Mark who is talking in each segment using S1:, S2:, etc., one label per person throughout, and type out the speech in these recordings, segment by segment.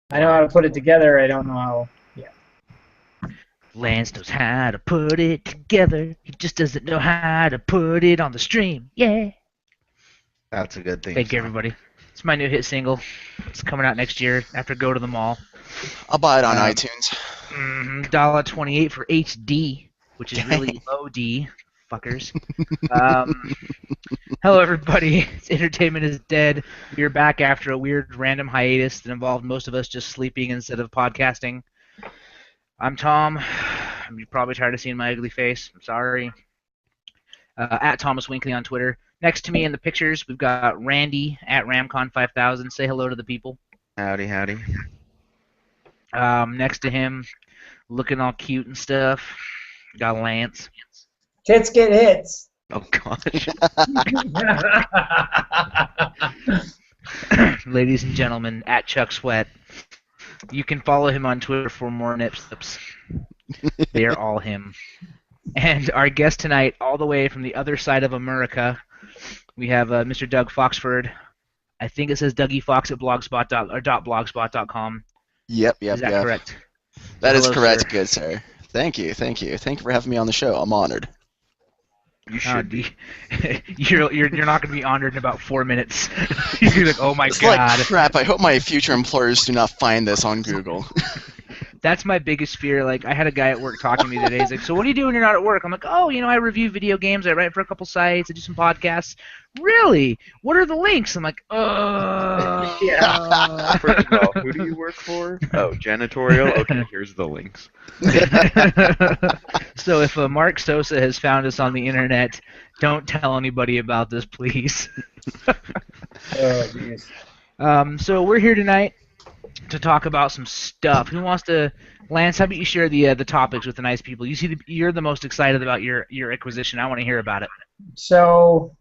S1: I know how to put it together. I don't know how. Yeah.
S2: Lance knows how to put it together. He just doesn't know how to put it on the stream. Yeah.
S3: That's a good thing.
S2: Thank you, everybody. It's my new hit single. It's coming out next year after Go to the Mall.
S4: I'll buy it on iTunes.
S2: $1.28 for HD, which is really low D, fuckers. Hello, everybody. Entertainment is dead. We're back after a weird random hiatus that involved most of us just sleeping instead of podcasting. I'm Tom. You're probably tired of seeing my ugly face. I'm sorry. At Thomas Winkley on Twitter. Next to me in the pictures, we've got Randy at Ramcon5000. Say hello to the people.
S3: Howdy, howdy.
S2: Next to him, looking all cute and stuff, got Lance.
S1: Tits get hits.
S3: Oh, gosh.
S2: Ladies and gentlemen, at Chuck Sweat. You can follow him on Twitter for more nip slips. They are all him. And our guest tonight, all the way from the other side of America, we have Mr. Doug Foxford. I think it says Dougie Fox at blogspot.com.
S4: Yep.
S2: Is that correct?
S4: That is
S2: Hello,
S4: correct,
S2: sir.
S4: good sir. Thank you. Thank you for having me on the show. I'm honored.
S3: You should be.
S2: You're not going to be honored in about 4 minutes. You're gonna be like, oh my
S4: It's
S2: god.
S4: like crap. I hope my future employers do not find this on Google.
S2: That's my biggest fear. Like, I had a guy at work talking to me today. He's like, so what do you do when you're not at work? I'm like, oh, I review video games. I write for a couple sites. I do some podcasts. Really? What are the links? I'm like,
S1: Yeah.
S3: First of all, who do you work for? Oh, janitorial? Okay, here's the links.
S2: So if Mark Sosa has found us on the internet, don't tell anybody about this, please.
S1: Oh, jeez.
S2: So we're here tonight to talk about some stuff. Who wants to? Lance, how about you share the topics with the nice people? You're the most excited about your acquisition. I want to hear about it.
S1: So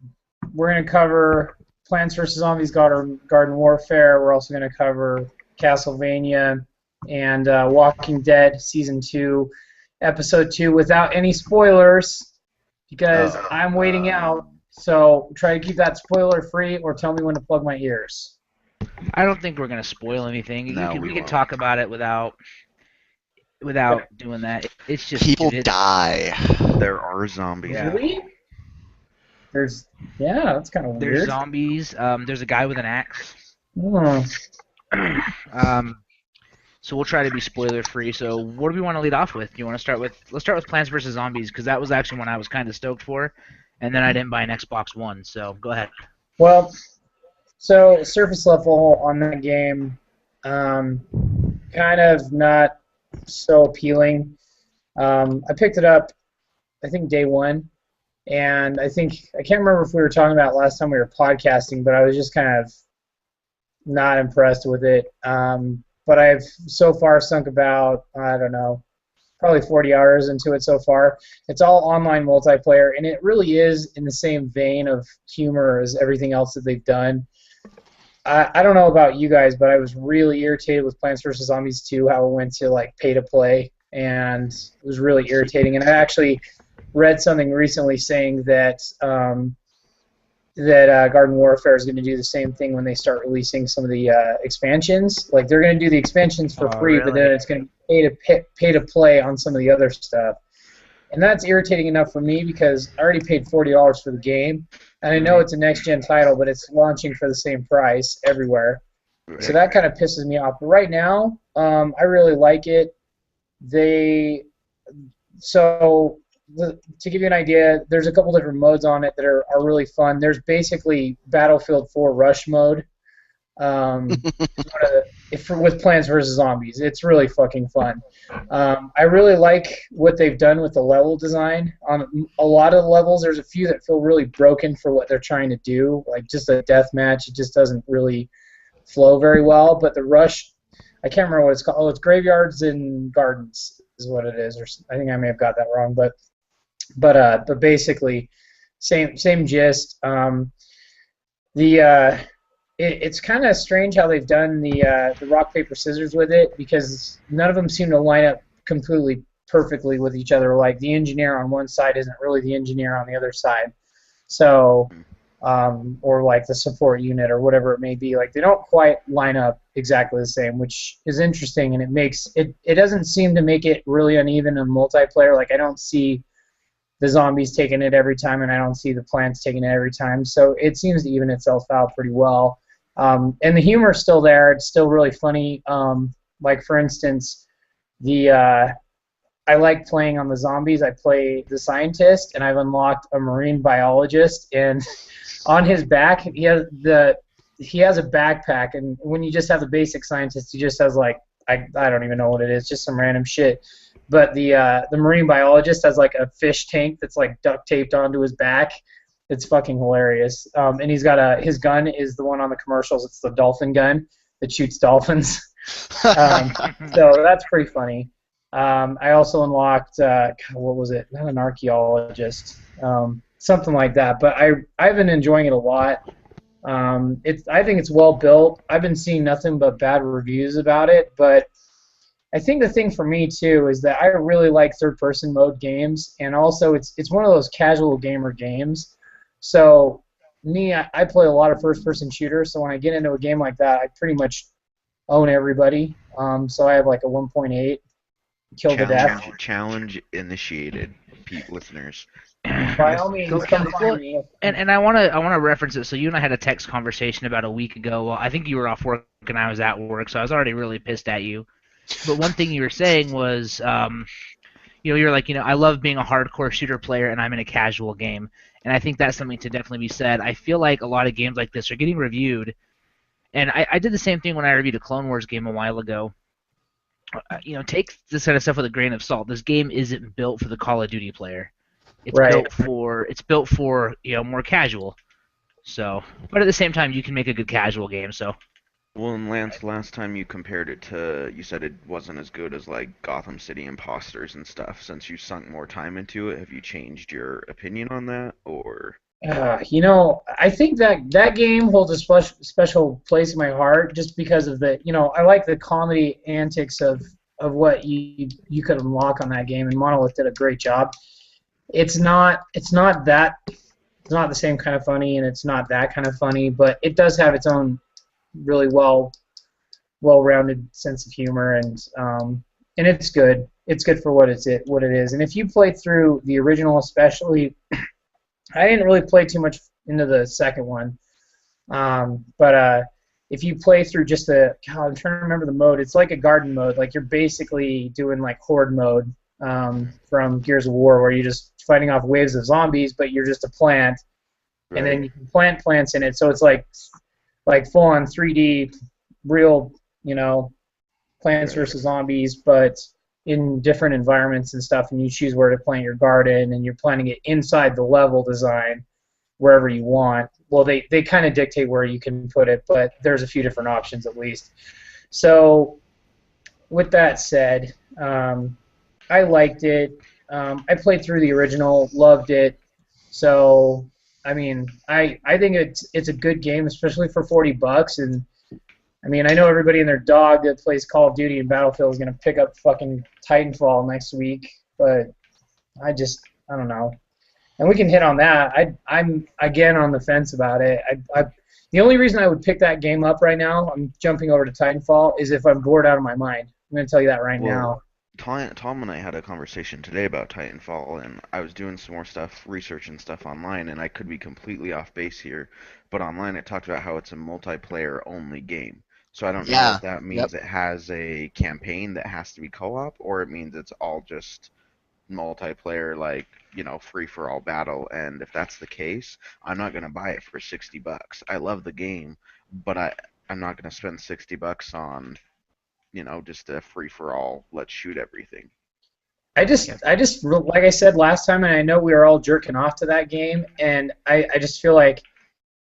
S1: we're going to cover Plants vs. Zombies Garden Warfare. We're also going to cover Castlevania and Walking Dead Season 2, Episode 2, without any spoilers, because I'm waiting out. So try to keep that spoiler-free or tell me when to plug my ears.
S2: I don't think we're gonna spoil anything.
S3: No,
S2: we
S3: we
S2: can
S3: won't.
S1: Uh,
S2: without doing that. It's just
S4: People
S2: dude,
S4: die.
S3: There are zombies.
S2: Yeah.
S1: Really? That's kind of
S2: There's
S1: weird.
S2: zombies. There's a guy with an axe.
S1: Hmm.
S2: So we'll try to be spoiler free. So what do we want to lead off with? Do you want to start with? Let's start with Plants vs Zombies because that was actually one I was kind of stoked for, and then I didn't buy an Xbox One. So go ahead.
S1: Well, so surface level on that game, kind of not so appealing. I picked it up, I think day one, and I can't remember if we were talking about it last time we were podcasting, but I was just kind of not impressed with it. But I've so far sunk about, I don't know, probably 40 hours into it so far. It's all online multiplayer, and it really is in the same vein of humor as everything else that they've done. I don't know about you guys, but I was really irritated with Plants vs. Zombies 2, how it went to like pay to play, and it was really irritating. And I actually read something recently saying that Garden Warfare is going to do the same thing when they start releasing some of the expansions. Like they're going to do the expansions for free, but then it's going to be pay to play on some of the other stuff. And that's irritating enough for me because I already paid $40 for the game, and I know it's a next-gen title, but it's launching for the same price everywhere. So that kind of pisses me off. But right now, I really like it. To give you an idea, there's a couple different modes on it that are really fun. There's basically Battlefield 4 Rush mode with Plants vs. Zombies. It's really fucking fun. I really like what they've done with the level design. On a lot of the levels, there's a few that feel really broken for what they're trying to do, like just a death match. It just doesn't really flow very well. But the Rush, I can't remember what it's called. Oh, it's Graveyards and Gardens is what it is. Or I think I may have got that wrong, but basically, same gist. It's kind of strange how they've done the rock paper scissors with it because none of them seem to line up completely perfectly with each other. Like the engineer on one side isn't really the engineer on the other side. So or like the support unit or whatever it may be. Like they don't quite line up exactly the same, which is interesting, and it doesn't seem to make it really uneven in multiplayer. Like I don't see the zombies taking it every time, and I don't see the plants taking it every time. So it seems to even itself out pretty well. And the humor's still there. It's still really funny. Like for instance, I like playing on the zombies. I play the scientist, and I've unlocked a marine biologist, and on his back he has a backpack, and when you just have the basic scientist, he just has like I don't even know what it is, just some random shit. But the marine biologist has like a fish tank that's like duct taped onto his back. It's fucking hilarious. And he's got his gun is the one on the commercials. It's the dolphin gun that shoots dolphins. So that's pretty funny. I also unlocked what was it? Not an archaeologist, something like that. But I've been enjoying it a lot. I think it's well built. I've been seeing nothing but bad reviews about it, but I think the thing for me too is that I really like third-person mode games, and also it's one of those casual gamer games. So I play a lot of first-person shooters, so when I get into a game like that, I pretty much own everybody. So I have like a 1.8 kill to death.
S3: Challenge initiated, listeners.
S1: By all means, come find me.
S2: And I wanna reference it. So you and I had a text conversation about a week ago. Well, I think you were off work and I was at work, so I was already really pissed at you. But one thing you were saying was, you're like, I love being a hardcore shooter player, and I'm in a casual game, and I think that's something to definitely be said. I feel like a lot of games like this are getting reviewed, and I did the same thing when I reviewed a Clone Wars game a while ago. Take this kind of stuff with a grain of salt. This game isn't built for the Call of Duty player. It's
S1: right.
S2: built for more casual. So, but at the same time, you can make a good casual game. So.
S3: Well, and Lance, last time you compared it to, you said it wasn't as good as like Gotham City Imposters and stuff. Since you sunk more time into it, have you changed your opinion on that, or?
S1: I think that game holds a special place in my heart just because of I like the comedy antics of what you could unlock on that game, and Monolith did a great job. It's not the same kind of funny, and it's not that kind of funny, but it does have its own really well-rounded sense of humor, and it's good. It's good for what it is. And if you play through the original, especially, I didn't really play too much into the second one, but if you play through just I'm trying to remember the mode. It's like a garden mode. Like you're basically doing like horde mode from Gears of War, where you're just fighting off waves of zombies, but you're just a plant, right. And then you can plant plants in it. So it's like full-on 3D, real, Plants versus Zombies, but in different environments and stuff, and you choose where to plant your garden, and you're planting it inside the level design, wherever you want. Well, they kind of dictate where you can put it, but there's a few different options at least. So, with that said, I liked it. I played through the original, loved it. So, I mean, I think it's a good game, especially for $40. And I mean, I know everybody and their dog that plays Call of Duty and Battlefield is gonna pick up fucking Titanfall next week, but I don't know. And we can hit on that. I'm again on the fence about it. The only reason I would pick that game up right now, I'm jumping over to Titanfall, is if I'm bored out of my mind. I'm gonna tell you that right now.
S3: Tom and I had a conversation today about Titanfall, and I was doing some more researching stuff online, and I could be completely off base here, but online it talked about how it's a multiplayer-only game. So I don't know if that means it has a campaign that has to be co-op, or it means it's all just multiplayer, like, free-for-all battle. And if that's the case, I'm not going to buy it for $60. I love the game, but I'm not going to spend $60 on just a free-for-all, let's shoot everything.
S1: I just, like I said last time, and I know we were all jerking off to that game, and I just feel like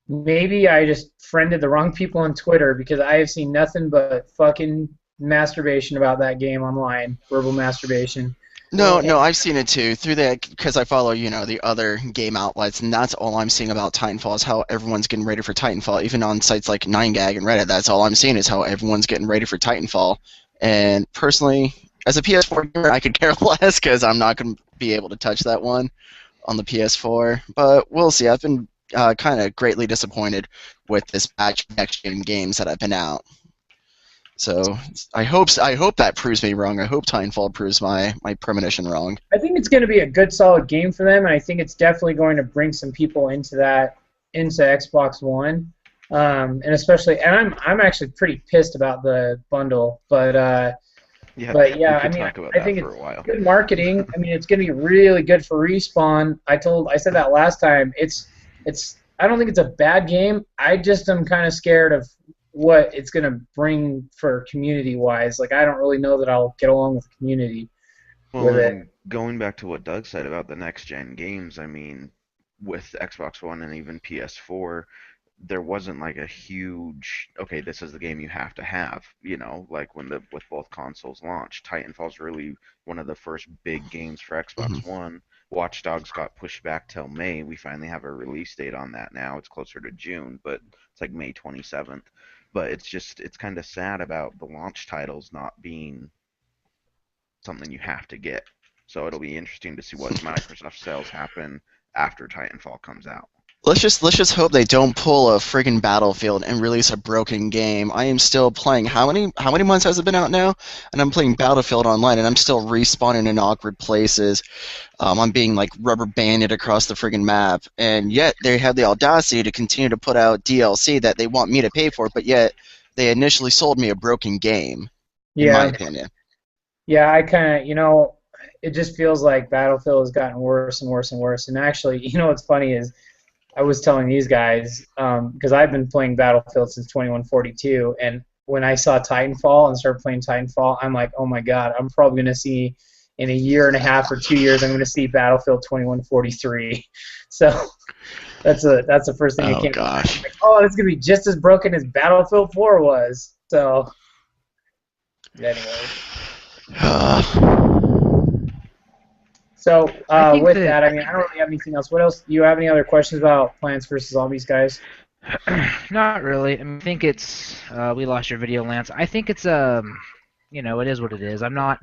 S1: maybe I just friended the wrong people on Twitter, because I have seen nothing but fucking masturbation about that game online, verbal masturbation.
S4: No, I've seen it too, through that, because I follow, the other game outlets, and that's all I'm seeing about Titanfall is how everyone's getting ready for Titanfall. Even on sites like 9gag and Reddit, that's all I'm seeing is how everyone's getting ready for Titanfall. And personally, as a PS4 gamer, I could care less, because I'm not going to be able to touch that one on the PS4. But we'll see. I've been kind of greatly disappointed with this batch of next-gen games that have been out. So I hope that proves me wrong. I hope Titanfall proves my premonition wrong.
S1: I think it's going to be a good, solid game for them, and I think it's definitely going to bring some people into Xbox One, and especially, and I'm actually pretty pissed about the bundle, but
S3: Yeah, we
S1: yeah, I
S3: could
S1: mean,
S3: talk about
S1: I
S3: that
S1: think
S3: for
S1: it's
S3: a while.
S1: good marketing. I mean, it's going to be really good for Respawn. I said that last time. I don't think it's a bad game. I just am kind of scared of what it's going to bring for community-wise. Like, I don't really know that I'll get along with the community
S3: Well,
S1: with it.
S3: and going back to what Doug said about the next gen games, I mean, with Xbox One and even PS4, there wasn't like a huge, okay, this is the game you have to have, like when the with both consoles launched. Titanfall's really one of the first big games for
S4: Mhm.
S3: Xbox One. Watch Dogs got pushed back till May. We finally have a release date on that now. It's closer to June, but it's like May 27th. But it's kind of sad about the launch titles not being something you have to get. So it'll be interesting to see what Microsoft sales happen after Titanfall comes out.
S4: Let's just hope they don't pull a friggin' Battlefield and release a broken game. I am still playing. How many months has it been out now? And I'm playing Battlefield online, and I'm still respawning in awkward places. I'm being like rubber banded across the friggin' map, and yet they have the audacity to continue to put out DLC that they want me to pay for, but yet they initially sold me a broken game, in my
S1: Yeah.
S4: opinion.
S1: Yeah, I kind of, it just feels like Battlefield has gotten worse and worse and worse. And actually, what's funny is I was telling these guys, because I've been playing Battlefield since 2142, and when I saw Titanfall and started playing Titanfall, I'm like, oh my god, I'm probably going to see in a year and a half or 2 years, I'm going to see Battlefield 2143. So that's the first thing that
S4: Oh
S1: came to mind. I'm
S4: gosh.
S1: like, oh, it's going to be just as broken as Battlefield 4 was. So, anyway. So
S2: I think
S1: with
S2: that
S1: that, I mean, I don't really have anything else. What else? Do you have any other questions about Plants vs Zombies, guys?
S2: not really. I mean, I think it's we lost your video, Lance. I think it's it is what it is. I'm not.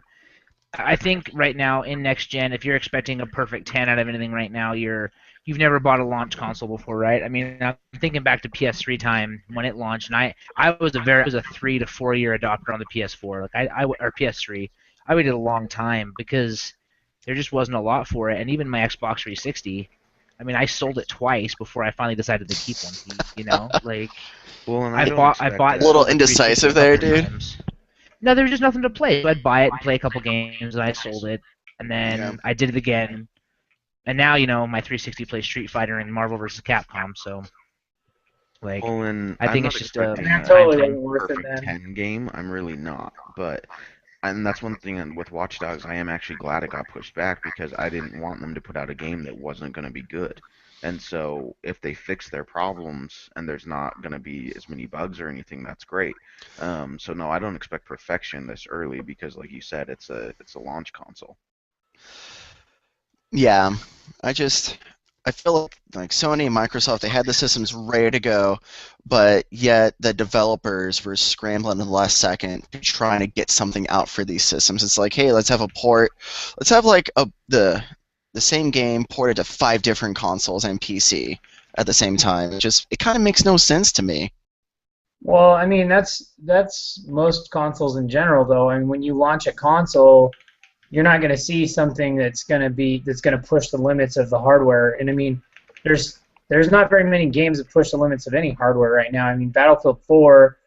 S2: I think right now in next gen, if you're expecting a perfect 10 out of anything right now, you've never bought a launch console before, right? I mean, I'm thinking back to PS3 time when it launched, and I was a 3 to 4 year adopter on the PS4, or PS3. I waited a long time because there just wasn't a lot for it, and even my Xbox 360. I mean, I sold it twice before I finally decided to keep one. Like
S3: Well, and I
S2: I
S3: don't
S2: bought I
S3: expect
S2: bought
S4: A
S2: and
S4: little
S2: sold the
S3: a
S2: 360
S4: indecisive
S2: a
S4: there,
S2: couple
S4: dude.
S2: times. No, there was just nothing to play. So I'd buy it and play a couple games, and I sold it, and
S4: Yeah.
S2: then I did it again, and now my 360 plays Street Fighter and Marvel vs. Capcom. So like,
S3: well, and
S2: I
S3: I'm
S2: think
S3: not
S2: it's just a
S1: And
S3: expecting
S1: that
S2: time
S1: totally
S2: thing.
S1: wasn't worth it
S3: perfect
S1: then.
S3: 10 game. I'm really not. But and that's one thing with Watch Dogs. I am actually glad it got pushed back because I didn't want them to put out a game that wasn't going to be good. And so if they fix their problems and there's not going to be as many bugs or anything, that's great. So no, I don't expect perfection this early because, like you said, it's a launch console.
S4: Yeah, I feel like Sony and Microsoft, they had the systems ready to go, but yet the developers were scrambling in the last second trying to get something out for these systems. It's like, hey, let's have a port, let's have like the same game ported to 5 different consoles and PC at the same time. It kind of makes no sense to me.
S1: Well, I mean, that's most consoles in general, though. I mean, when you launch a console, you're not going to see something that's going to push the limits of the hardware. And I mean, there's not very many games that push the limits of any hardware right now. I mean, Battlefield 4.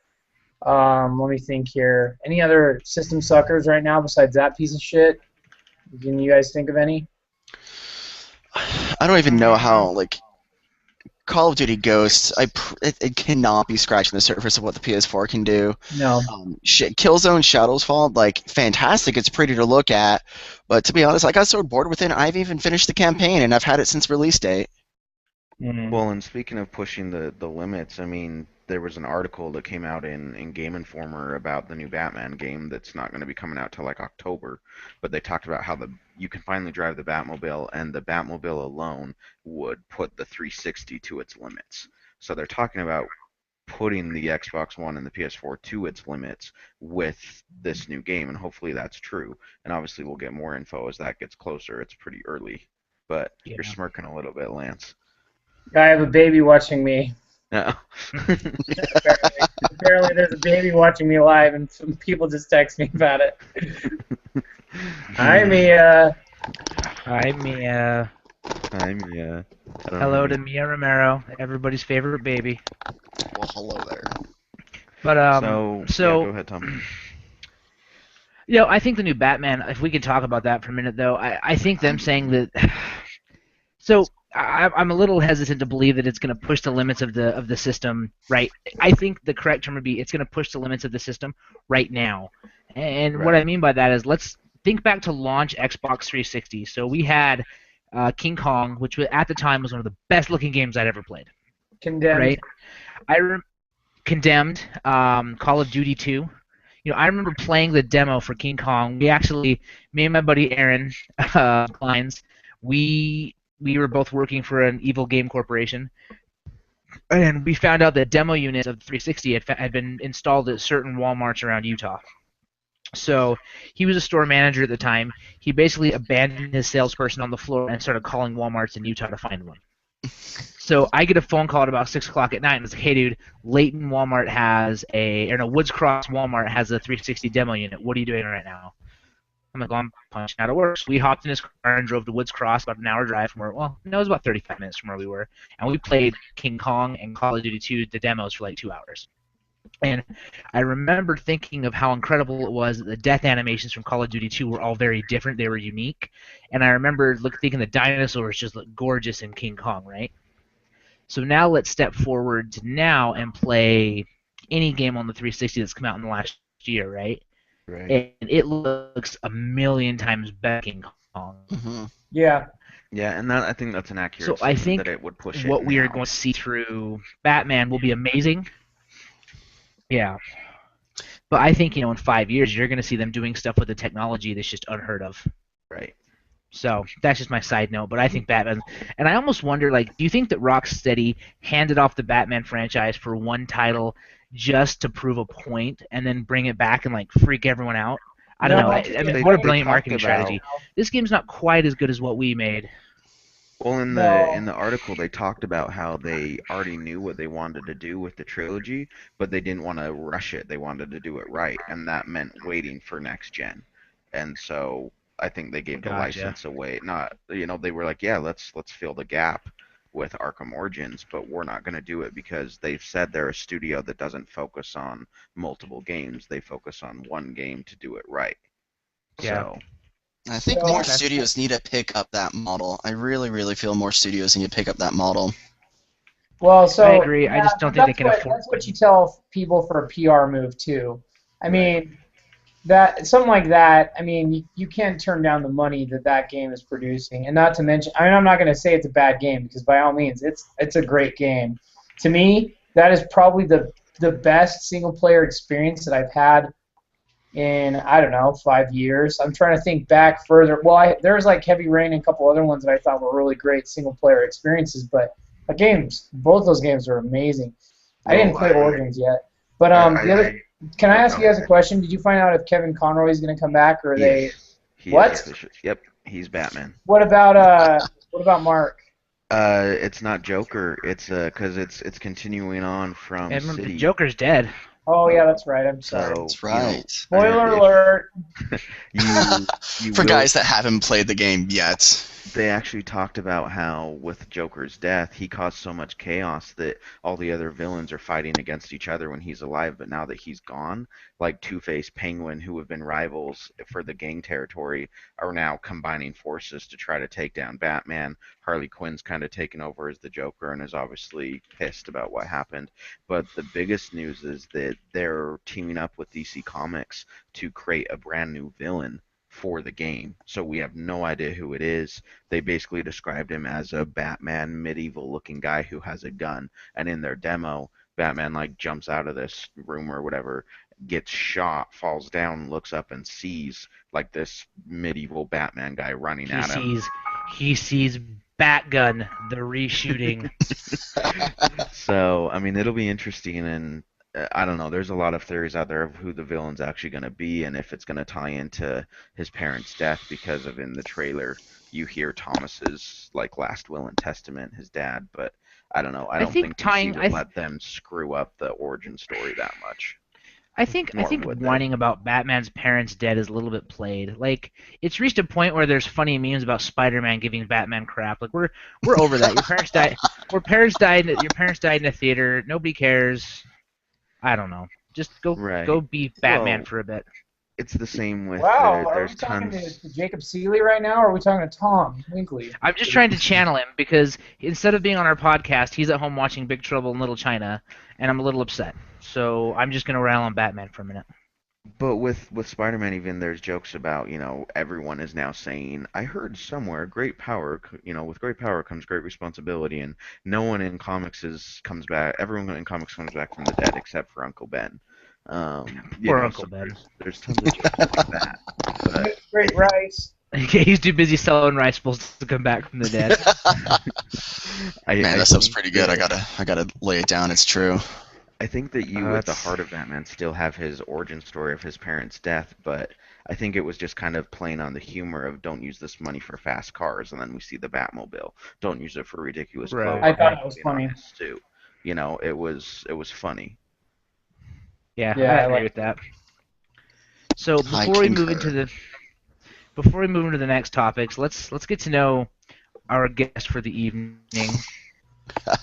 S1: Let me think here. Any other system suckers right now besides that piece of shit? Can you guys think of any?
S4: I don't even know how like Call of Duty Ghosts. It cannot be scratching the surface of what the PS4 can do.
S1: No.
S4: Killzone Shadows Fall, like fantastic. It's pretty to look at, but to be honest, I got so bored with it. I've even finished the campaign, and I've had it since release date.
S1: Mm.
S3: Well, and speaking of pushing the limits, I mean, there was an article that came out in Game Informer about the new Batman game that's not going to be coming out till like October, but they talked about how you can finally drive the Batmobile, and the Batmobile alone would put the 360 to its limits. So they're talking about putting the Xbox One and the PS4 to its limits with this new game, and hopefully that's true. And obviously we'll get more info as that gets closer. It's pretty early, but you're
S2: Yeah.
S3: smirking a little bit, Lance.
S1: I have a baby watching me.
S3: No.
S1: Apparently, there's a baby watching me live, and some people just text me about it. Hi, Mia.
S2: Hi, Mia.
S3: I'm yeah. I don't
S2: Hello
S3: know.
S2: to Mia Romero, everybody's favorite baby.
S4: Well, hello there.
S2: But
S3: So yeah, go
S2: so
S3: ahead, Tom.
S2: I think the new Batman. If we could talk about that for a minute, though, I think them saying that. So I'm a little hesitant to believe that it's going to push the limits of the system. Right. I think the correct term would be it's going to push the limits of the system right now. And what
S3: Right.
S2: I mean by that is let's think back to launch Xbox 360. So we had King Kong, which at the time was one of the best looking games I'd ever played.
S1: Condemned.
S2: Right. Condemned, Call of Duty 2. I remember playing the demo for King Kong. Me and my buddy Aaron Kleins, we were both working for an evil game corporation, and we found out that demo units of the 360 had been installed at certain Walmarts around Utah. So he was a store manager at the time. He basically abandoned his salesperson on the floor and started calling Walmarts in Utah to find one. So I get a phone call at about 6 o'clock at night, and it's like, "Hey, dude, Layton Walmart Woods Cross Walmart has a 360 demo unit. What are you doing right now?" I'm like, "Well, I'm punching out of work." So we hopped in his car and drove to Woods Cross, about an hour drive from where. Well, no, it was about 35 minutes from where we were, and we played King Kong and Call of Duty 2, the demos, for like 2 hours. And I remember thinking of how incredible it was that the death animations from Call of Duty 2 were all very different. They were unique. And I remember thinking the dinosaurs just looked gorgeous in King Kong, right? So now let's step forward to now and play any game on the 360 that's come out in the last year, right?
S3: Right.
S2: And it looks a million times better than King Kong.
S4: Mm-hmm.
S1: Yeah.
S3: Yeah, and I think that's an accurate
S2: So I
S3: statement that
S2: think
S3: it would push it
S2: what we are
S3: now.
S2: going to see through Batman will be amazing. Yeah. But I think, in 5 years, you're going to see them doing stuff with the technology that's just unheard of.
S3: Right.
S2: So that's just my side note. But I think Batman, and I almost wonder, do you think that Rocksteady handed off the Batman franchise for one title just to prove a point, and then bring it back and freak everyone out? I don't know.
S1: No,
S2: I mean,
S3: They
S2: what a
S3: they
S2: brilliant
S3: talked
S2: marketing
S3: about
S2: strategy. This game's not quite as good as what we made.
S3: well in
S1: no.
S3: the article they talked about how they already knew what they wanted to do with the trilogy, but they didn't want to rush it. They wanted to do it right, and that meant waiting for next gen. And so I think they gave the
S2: Gotcha.
S3: license away. Not they were like, yeah, let's fill the gap with Arkham Origins, but we're not going to do it because they've said they're a studio that doesn't focus on multiple games. They focus on one game to do it right.
S2: Yeah.
S3: So
S4: I think
S1: So
S4: more
S2: Okay.
S4: studios need to pick up that model. I really, really feel more studios need to pick up that model.
S1: Well,
S2: I
S1: so
S2: agree. I
S1: yeah,
S2: just don't
S1: but
S2: think they can afford
S1: that's what you tell people for a PR move too. I
S3: right.
S1: mean, that something like that. I mean, you can't turn down the money that that game is producing, and not to mention, I mean, I'm not going to say it's a bad game because by all means, it's a great game. To me, that is probably the best single player experience that I've had in I don't know 5 years. I'm trying to think back further. Well, there's like Heavy Rain and a couple other ones that I thought were really great single player experiences, but both those games are amazing. I didn't
S3: Well,
S1: play Origins yet, but the other.
S3: I
S1: Can I
S3: oh,
S1: ask
S3: go
S1: you guys
S3: ahead.
S1: a question? Did you find out if Kevin Conroy is going to come back, or are they?
S3: Yes, he is
S1: What?
S3: official. Yep, he's Batman.
S1: What about Mark?
S3: It's not Joker. It's 'cause it's continuing on from
S2: And the
S3: City.
S2: Joker's dead.
S1: Oh
S3: Oh,
S1: yeah, that's right. I'm sorry.
S3: so
S4: That's right.
S3: I mean,
S1: Spoiler alert.
S3: you
S4: For
S3: will.
S4: guys that haven't played the game yet.
S3: They actually talked about how with Joker's death, he caused so much chaos that all the other villains are fighting against each other when he's alive. But now that he's gone, like Two-Face, Penguin, who have been rivals for the gang territory, are now combining forces to try to take down Batman. Harley Quinn's kind of taken over as the Joker and is obviously pissed about what happened. But the biggest news is that they're teaming up with DC Comics to create a brand new villain for the game. So we have no idea who it is. They basically described him as a Batman medieval looking guy who has a gun. And in their demo, Batman jumps out of this room or whatever, gets shot, falls down, looks up and sees this medieval Batman guy running
S2: He
S3: at him.
S2: sees Batgun, the reshooting.
S3: So, I mean, it'll be interesting, and I don't know. There's a lot of theories out there of who the villain's actually going to be, and if it's going to tie into his parents' death, because of in the trailer you hear Thomas's last will and testament, his dad. But I don't know. I
S2: I
S3: don't
S2: think
S3: think DC
S2: tying.
S3: would let them screw up the origin story that much.
S2: I
S3: Nor
S2: think
S3: would they.
S2: whining about Batman's parents dead is a little bit played. Like it's reached a point where there's funny memes about Spider-Man giving Batman crap. Like we're over that. Your parents died. Your parents died in a theater. Nobody cares. I don't know. Just go
S3: Right.
S2: be Batman
S3: Well,
S2: for a bit.
S3: it's the same with
S1: Wow, are we
S3: there's
S1: talking
S3: tons.
S1: to Jacob Seeley right now, or are we talking to Tom Winkley?
S2: I'm just trying to channel him because instead of being on our podcast, he's at home watching Big Trouble in Little China, and I'm a little upset. So I'm just gonna rail on Batman for a minute.
S3: But with Spider-Man, even there's jokes about, everyone is now saying, I heard somewhere, great power, with great power comes great responsibility, and no one in comics comes back. Everyone in comics comes back from the dead except for Uncle Ben.
S2: Poor Uncle
S3: So
S2: Ben.
S3: there's tons of jokes like that. But
S1: Great rice.
S2: He's too busy selling rice bowls to come back from the dead.
S4: Man,
S3: I
S4: that stuff's
S3: think
S4: pretty good. I gotta lay it down. It's true.
S3: I think that you, at the
S2: That's
S3: heart of Batman, still have his origin story of his parents' death, but I think it was just kind of playing on the humor of don't use this money for fast cars, and then we see the Batmobile. Don't use it for ridiculous clothes.
S2: right.
S1: I thought it was
S3: Being on
S1: funny.
S3: S2. It was funny.
S2: Yeah,
S1: Yeah,
S2: I
S1: I
S2: agree
S1: like
S2: with that. So
S4: I concur.
S2: before we move into the next topics, let's get to know our guest for the evening,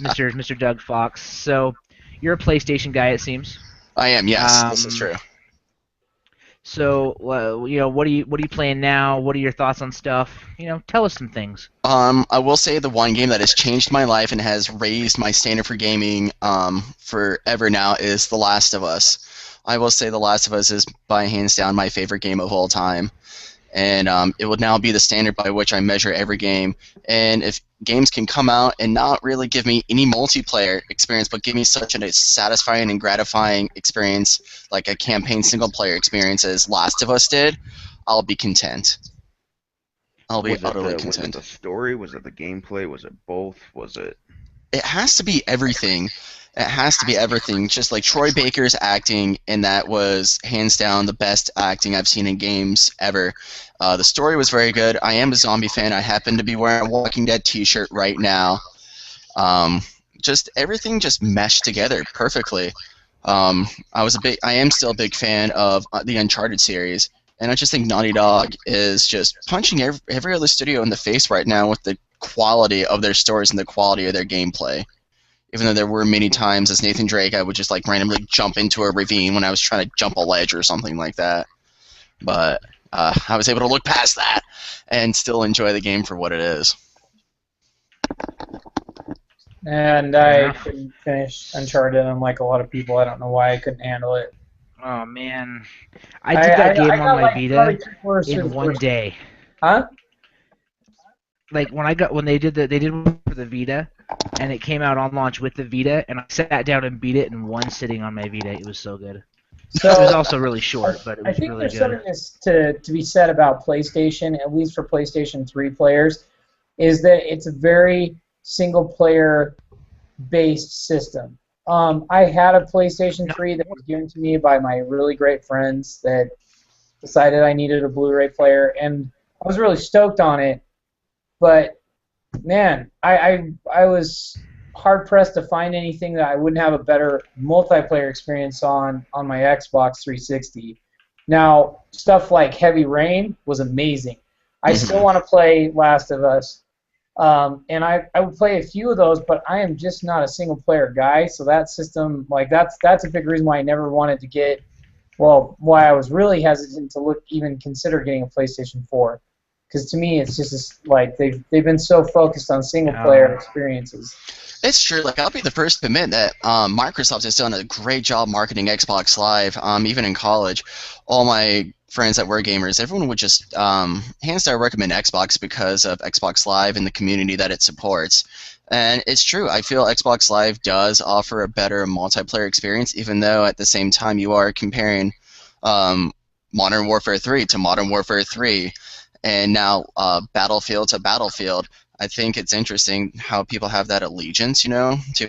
S2: Mr. Doug Fox. So you're a PlayStation guy, it seems.
S4: I am. Yes, this is
S2: Um,
S4: true.
S2: so what are you playing now? What are your thoughts on stuff? Tell us some things.
S4: I will say the one game that has changed my life and has raised my standard for gaming forever now is The Last of Us. I will say The Last of Us is by hands down my favorite game of all time. And it will now be the standard by which I measure every game. And if games can come out and not really give me any multiplayer experience, but give me such a satisfying and gratifying experience, like a campaign single-player experience as Last of Us did, I'll be content. I'll be utterly
S3: Was it
S4: content.
S3: the story? Was it the gameplay? Was it both? Was it?
S4: It has to be everything. It has to be everything. Just like Troy Baker's acting, and that was hands down the best acting I've seen in games ever. The story was very good. I am a zombie fan. I happen to be wearing a Walking Dead T-shirt right now. Just everything just meshed together perfectly. I am still a big fan of the Uncharted series, and I just think Naughty Dog is just punching every other studio in the face right now with the quality of their stories and the quality of their gameplay. Even though there were many times as Nathan Drake, I would just like randomly jump into a ravine when I was trying to jump a ledge or something like that. But I was able to look past that and still enjoy the game for what it is.
S1: And
S2: Fair
S1: I
S2: enough.
S1: couldn't finish Uncharted, unlike a lot of people. I don't know why I couldn't handle it.
S2: Oh man, I did that game
S1: I
S2: on
S1: got
S2: my
S1: like
S2: Vita
S1: probably 2 quarters through
S2: in
S1: the
S2: one
S1: first.
S2: day.
S1: Huh?
S2: Like when they did one for the Vita, and it came out on launch with the Vita, and I sat down and beat it in one sitting on my Vita. It was so good. It was
S1: So
S2: also really short, but it
S1: I
S2: was
S1: think
S2: really
S1: there's
S2: good.
S1: something to be said about PlayStation, at least for PlayStation 3 players, is that it's a very single-player based system. I had a PlayStation 3 that was given to me by my really great friends that decided I needed a Blu-ray player, and I was really stoked on it. But man, I was hard pressed to find anything that I wouldn't have a better multiplayer experience on my Xbox 360. Now, stuff like Heavy Rain was amazing. I still want to play Last of Us, and I would play a few of those, but I am just not a single player guy. So that system, like that's a big reason why I never wanted to get. Well, why I was really hesitant to even consider getting a PlayStation 4. Because to me, it's just like they've been so focused on single player experiences.
S4: It's true. Like I'll be the first to admit that Microsoft has done a great job marketing Xbox Live. Even in college, all my friends that were gamers, everyone would just hands down recommend Xbox because of Xbox Live and the community that it supports. And it's true. I feel Xbox Live does offer a better multiplayer experience, even though at the same time you are comparing Modern Warfare 3 to Modern Warfare 3. And now Battlefield to Battlefield. I think it's interesting how people have that allegiance, to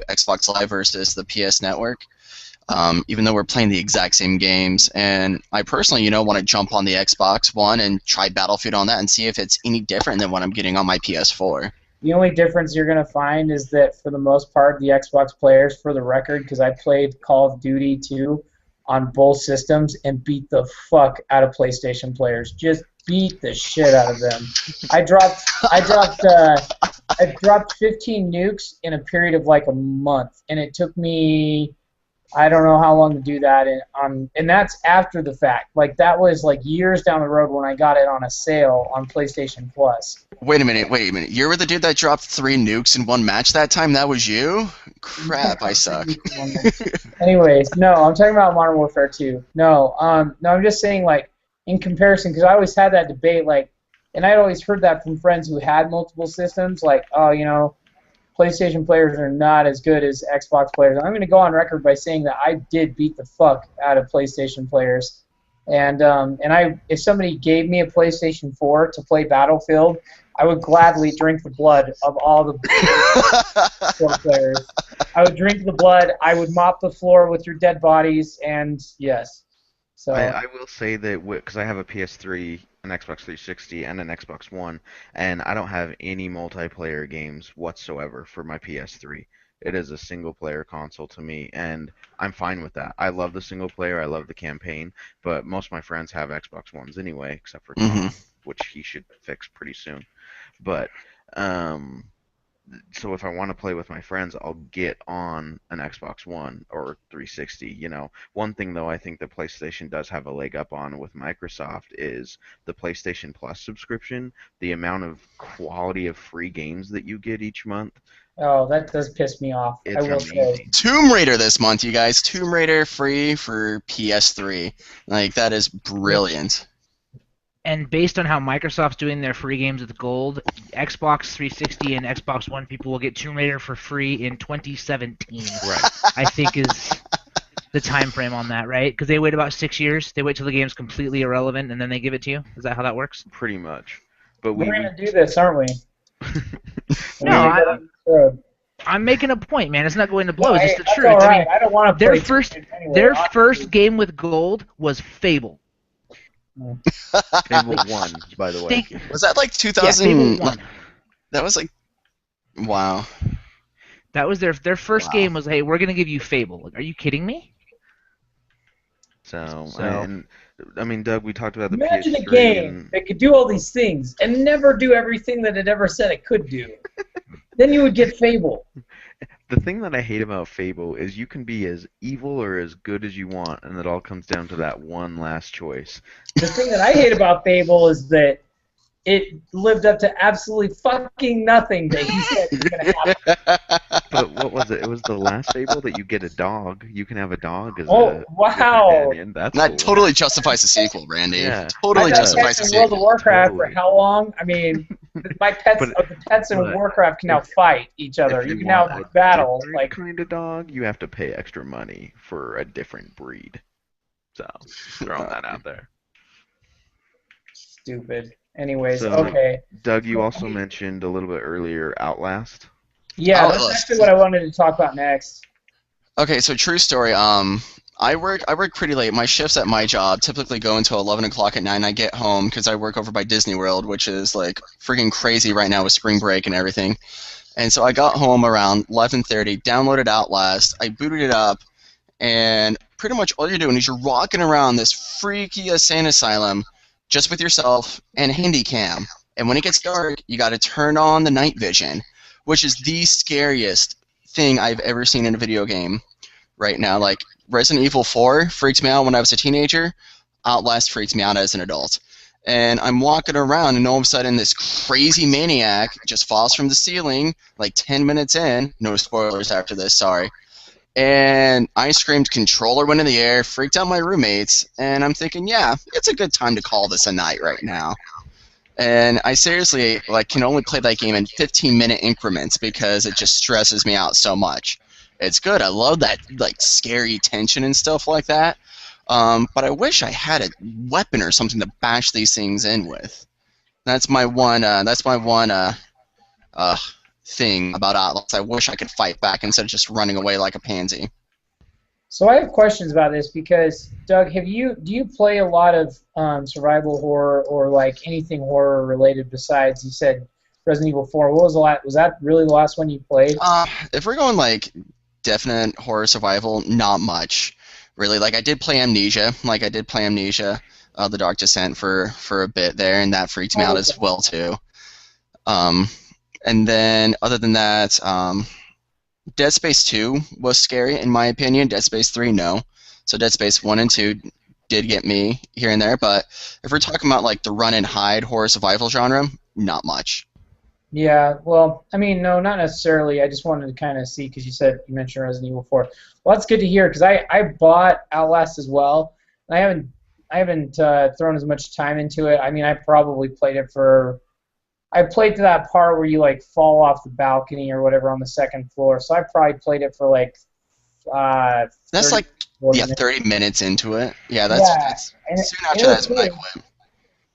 S4: Xbox Live versus the PS Network, even though we're playing the exact same games. And I personally, want to jump on the Xbox One and try Battlefield on that and see if it's any different than what I'm getting on my PS4.
S1: The only difference you're going to find is that for the most part, the Xbox players, for the record, because I played Call of Duty 2 on both systems and beat the fuck out of PlayStation players. Just beat the shit out of them. I dropped 15 nukes in a period of like a month, and it took me I don't know how long to do that, and that's after the fact. Like that was like years down the road when I got it on a sale on PlayStation Plus.
S4: Wait a minute. You were the dude that dropped 3 nukes in one match that time? That was you? Crap, I suck.
S1: Anyways, no, I'm talking about Modern Warfare 2. No, I'm just saying like in comparison, because I always had that debate, like, and I'd always heard that from friends who had multiple systems, like, oh, you know, PlayStation players are not as good as Xbox players. I'm going to go on record by saying that I did beat the fuck out of PlayStation players. And if somebody gave me a PlayStation 4 to play Battlefield, I would gladly drink the blood of all the PS4 players. I would drink the blood. I would mop the floor with your dead bodies, and yes. So
S3: I will say that because I have a PS3, an Xbox 360, and an Xbox One, and I don't have any multiplayer games whatsoever for my PS3. It is a single-player console to me, and I'm fine with that. I love the single player, I love the campaign, but most of my friends have Xbox Ones anyway, except for Tom, which he should fix pretty soon. But so if I want to play with my friends, I'll get on an Xbox One or 360. You know, one thing though I think the PlayStation does have a leg up on with Microsoft is the PlayStation Plus subscription. The amount of quality of free games that you get each month.
S1: Oh, that does piss me off.
S3: It's
S1: I will
S3: amazing.
S1: say.
S4: Tomb Raider this month, you guys. Tomb Raider free for PS3. Like, that is brilliant.
S2: And based on how Microsoft's doing their free games with gold, Xbox 360 and Xbox One people will get Tomb Raider for free in 2017.
S3: Right.
S2: I think is the time frame on that, right? Because they wait about 6 years. They wait till the game's completely irrelevant and then they give it to you. Is that how that works?
S3: Pretty much. But
S1: We're going to do this, aren't we?
S2: No, I'm making a point, man. It's not going to blow.
S1: No,
S2: it's
S1: hey,
S2: just the
S1: that's
S2: truth.
S1: all
S2: I
S1: right.
S2: mean,
S1: I don't want to
S2: their
S1: play
S2: first,
S1: anyway,
S2: their
S1: honestly.
S2: first game with gold was Fable.
S3: Fable 1, by the way.
S4: Was that like
S2: Yeah,
S4: 2000?
S2: Fable 1.
S4: That was like, wow.
S2: That was their first game was, hey, we're gonna give you Fable. Like, are you kidding me?
S3: So. I mean, Doug, we talked about the
S1: Imagine
S3: PS3
S1: a game
S3: and
S1: that could do all these things and never do everything that it ever said it could do. Then you would get Fable.
S3: the thing that I hate about Fable is you can be as evil or as good as you want, and it all comes down to that one last choice.
S1: The thing that I hate about Fable is that it lived up to absolutely fucking nothing that he said was going to happen.
S3: But what was it? It was the last Fable that you get a dog. You can have a dog as
S1: Oh,
S3: a
S1: wow.
S3: companion. That's
S4: That
S3: cool.
S4: totally justifies the sequel, Randy.
S3: Yeah.
S4: Totally
S1: I've
S4: justifies the
S1: been in World of
S4: sequel.
S1: Warcraft for
S3: Totally.
S1: how long? I mean, my pets, the pets in
S3: but
S1: Warcraft can now fight each other.
S3: If
S1: You
S3: you
S1: can now
S3: want a
S1: battle.
S3: different
S1: Like,
S3: kind of dog, you have to pay extra money for a different breed. So, throwing that out there.
S1: stupid. Anyways,
S3: So-
S1: okay.
S3: Doug, you also mentioned a little bit earlier Outlast.
S1: Yeah, that's
S4: Outlast.
S1: actually what I wanted to talk about next.
S4: Okay, so true story. I work pretty late. My shifts at my job typically go until 11 o'clock at night, and I get home because I work over by Disney World, which is like freaking crazy right now with spring break and everything. And so I got home around 11:30, downloaded Outlast, I booted it up, and pretty much all you're doing is you're walking around this freaky insane asylum just with yourself and Handycam. And when it gets dark, you got to turn on the night vision, which is the scariest thing I've ever seen in a video game right now. Like, Resident Evil 4 freaked me out when I was a teenager. Outlast freaks me out as an adult. And I'm walking around, and all of a sudden this crazy maniac just falls from the ceiling, like 10 minutes in. No spoilers after this, sorry. And I screamed, controller went in the air, freaked out my roommates, and I'm thinking, yeah, it's a good time to call this a night right now. And I seriously can only play that game in 15-minute increments because it just stresses me out so much. It's good. I love that scary tension and stuff like that. But I wish I had a weapon or something to bash these things in with. That's my one. Thing about Outlast. I wish I could fight back instead of just running away like a pansy.
S1: So I have questions about this because, Doug, do you play a lot of survival horror or like anything horror related besides, you said, Resident Evil 4. What was the last? Was that really the last one you played?
S4: If we're going like definite horror survival, not much, really. Like I did play Amnesia. The Dark Descent for a bit there, and that freaked me out as well too. And then other than that, Dead Space 2 was scary in my opinion. Dead Space 3, no. So Dead Space 1 and 2 did get me here and there, but if we're talking about like the run and hide horror survival genre, not much.
S1: Yeah, well, I mean, no, not necessarily. I just wanted to kind of see because you mentioned Resident Evil 4. Well, that's good to hear because I bought Outlast as well. And I haven't thrown as much time into it. I mean, I probably played it for. I played to that part where you like fall off the balcony or whatever on the second floor. So I probably played it for like.
S4: That's
S1: 30,
S4: like 30 minutes into it. Yeah, that's soon after that's when I quit.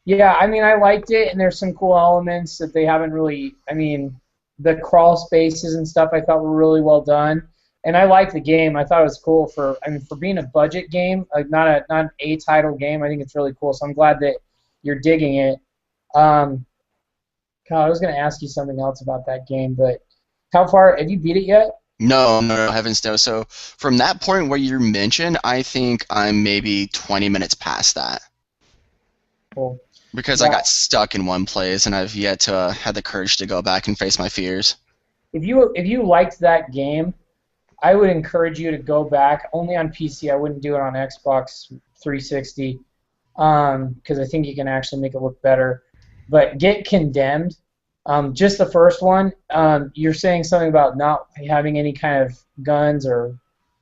S1: Yeah, I mean, I liked it, and there's some cool elements that they haven't really. I mean, the crawl spaces and stuff I thought were really well done, and I liked the game. I thought it was cool for being a budget game, like not an A-title game. I think it's really cool. So I'm glad that you're digging it. Kyle, I was going to ask you something else about that game, but how far have you beat it yet?
S4: No, heavens no. So from that point where you mentioned, I think I'm maybe 20 minutes past that.
S1: Cool.
S4: Because I got stuck in one place, and I've yet to have the courage to go back and face my fears.
S1: If you liked that game, I would encourage you to go back. Only on PC. I wouldn't do it on Xbox 360 because I think you can actually make it look better. But get Condemned. Just the first one. You're saying something about not having any kind of guns or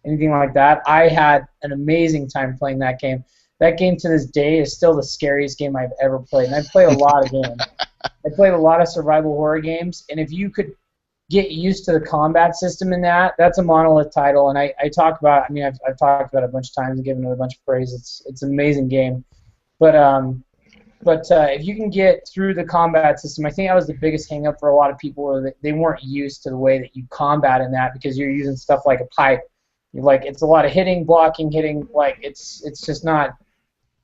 S1: anything like that. I had an amazing time playing that game. That game to this day is still the scariest game I've ever played. And I've played a lot of games. I played a lot of survival horror games. And if you could get used to the combat system in that, that's a monolith title. And I talk about, I mean, I've talked about it a bunch of times and given it a bunch of praise. It's an amazing game. But if you can get through the combat system, I think that was the biggest hang up for a lot of people where they weren't used to the way that you combat in that because you're using stuff like a pipe. Like it's a lot of hitting, blocking, hitting. Like it's just not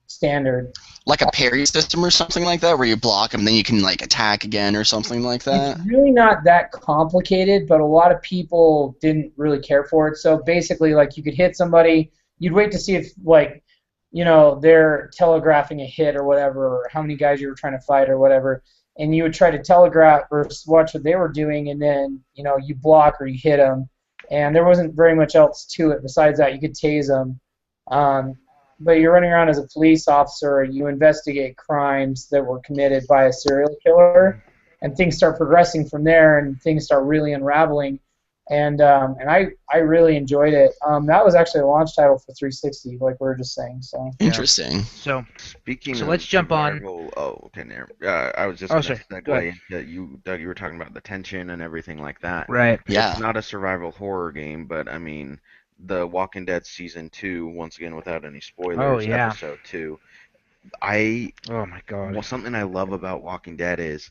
S1: standard.
S4: Like a parry system or something like that, where you block them, then you can like attack again or something like that.
S1: It's really not that complicated, but a lot of people didn't really care for it. So basically, like you could hit somebody, you'd wait to see if like, you know, they're telegraphing a hit or whatever, or how many guys you were trying to fight or whatever, and you would try to telegraph or watch what they were doing, and then you know you block or you hit them, and there wasn't very much else to it besides that. You could tase them. But you're running around as a police officer, you investigate crimes that were committed by a serial killer, and things start progressing from there, and things start really unraveling. And I really enjoyed it. That was actually a launch title for 360, like we were just saying. So
S4: interesting.
S2: So
S3: speaking,
S2: so
S3: of
S2: let's jump on.
S3: Oh, okay, there. I was just
S2: sorry.
S3: segue into you, Doug. You were talking about the tension and everything like that.
S2: Right.
S4: Yeah.
S3: It's not a survival horror game, but I mean, The Walking Dead season 2, once again without any spoilers.
S2: Oh, yeah.
S3: Episode 2.
S2: Oh my God.
S3: Well, something I love about Walking Dead is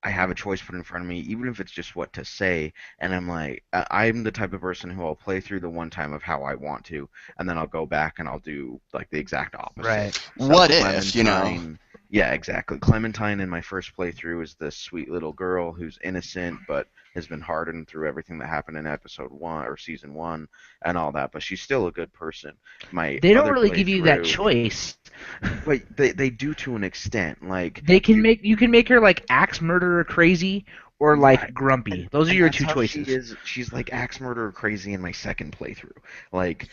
S3: I have a choice put in front of me, even if it's just what to say, and I'm like, I'm the type of person who I'll play through the one time of how I want to, and then I'll go back and I'll do like the exact opposite.
S2: Right.
S3: So
S4: What if, you know?
S3: Yeah, exactly. Clementine in my first playthrough is this sweet little girl who's innocent, but has been hardened through everything that happened in episode 1 or season 1 and all that, but she's still a good person.
S2: They don't really give you that choice.
S3: But they do to an extent. Like
S2: you can make her like axe murderer crazy or like grumpy. Those are your two choices.
S3: She's like axe murderer crazy in my second playthrough. Like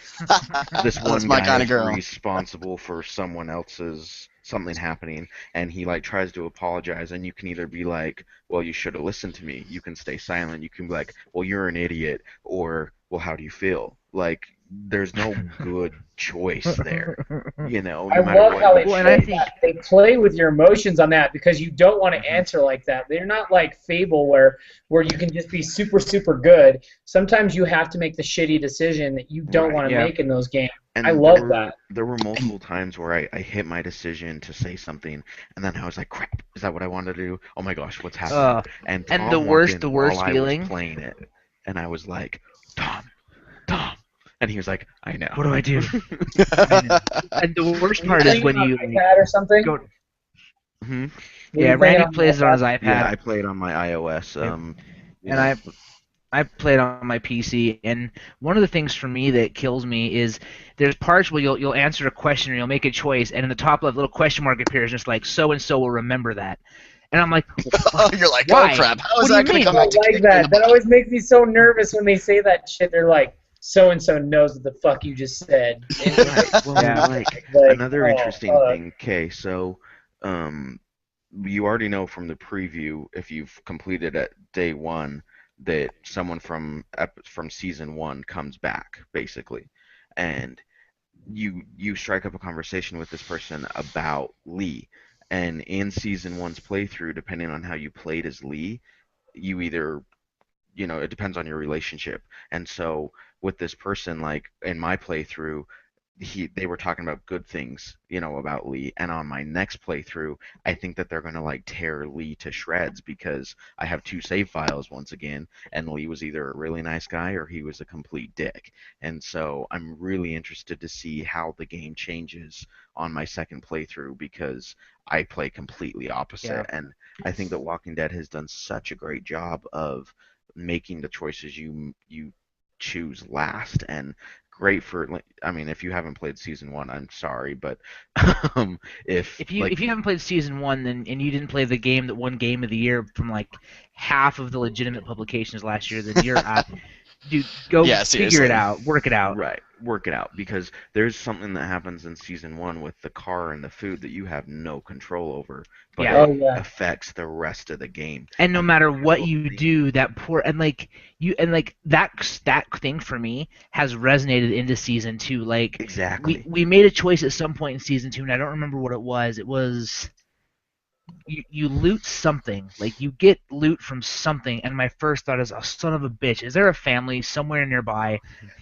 S3: this one
S4: That's my
S3: guy
S4: kind
S3: is
S4: of girl.
S3: responsible for someone else's something happening, and he like tries to apologize, and you can either be like, well, you should have listened to me. You can stay silent. You can be like, well, you're an idiot, or well, how do you feel? Like there's no good choice there, you know.
S1: I
S3: No matter
S1: love
S3: what.
S1: how they
S2: Well, and
S1: play
S2: I think-
S1: that. They play with your emotions on that because you don't want to answer like that. They're not like Fable where you can just be super, super good. Sometimes you have to make the shitty decision that you don't
S3: Right,
S1: want to
S2: yeah.
S1: make in those games.
S3: And
S1: I love that.
S3: There were multiple times where I hit my decision to say something, and then I was like, "Crap, is that what I wanted to do? Oh my gosh, what's happening?" And
S2: and
S3: Tom
S2: the
S3: walked
S2: worst-
S3: in
S2: the worst
S3: while I
S2: feeling-
S3: was playing it, and I was like, "Tom," and he was like, "I know."
S2: What do I do? And the worst part is when you
S1: iPad or something.
S2: go.
S3: Hmm.
S1: Were
S2: Yeah,
S1: you playing it
S2: Randy
S1: on the
S2: plays it on his
S1: iPad?
S3: Yeah,
S2: iPad,
S3: I play it on my iOS. You
S2: and
S3: know,
S2: I play it on my PC. And one of the things for me that kills me is there's parts where you'll answer a question or you'll make a choice, and in the top left little question mark appears, just like so and so will remember that. And I'm like,
S4: You're like, oh
S2: why?
S4: crap, how is
S2: What do you
S4: that going to
S2: mean?
S4: come
S1: I
S4: back
S1: don't
S4: to
S1: like
S4: kick me in the
S1: that. That
S4: butt?
S1: always makes me so nervous when they say that shit. They're like, so and so knows what the fuck you just said. And
S3: right. Well,
S2: Yeah.
S1: like,
S3: another
S1: oh
S3: interesting
S1: fuck.
S3: thing. Okay, so um, you already know from the preview if you've completed at day one that someone from season one comes back basically, and you strike up a conversation with this person about Lee, and in season one's playthrough, depending on how you played as Lee, you either it depends on your relationship. And so with this person, like in my playthrough, they were talking about good things, about Lee. And on my next playthrough, I think that they're gonna like tear Lee to shreds because I have two save files once again, and Lee was either a really nice guy or he was a complete dick. And so I'm really interested to see how the game changes on my second playthrough because I play completely
S2: Yeah.
S3: opposite. And I think that Walking Dead has done such a great job of making the choices you choose last. And great for, like, I mean, if you haven't played season one, I'm sorry, but if
S2: If you haven't played season one, then and you didn't play the game that won Game of the Year from like half of the legitimate publications last year, then you're out. Dude, go
S4: Yeah,
S2: figure it
S4: seriously.
S2: out, work it out.
S3: right, work it out because there's something that happens in season one with the car and the food that you have no control over, but
S2: Yeah.
S3: it
S1: Oh yeah.
S3: affects the rest of the game.
S2: And no
S3: And
S2: matter
S3: being
S2: what
S3: able to
S2: you
S3: be
S2: do, that poor and like you and like that thing for me has resonated into season two. Like
S3: exactly.
S2: we made a choice at some point in season two, and I don't remember what it was. It was you loot something, like you get loot from something, and my first thought is, oh son of a bitch, is there a family somewhere nearby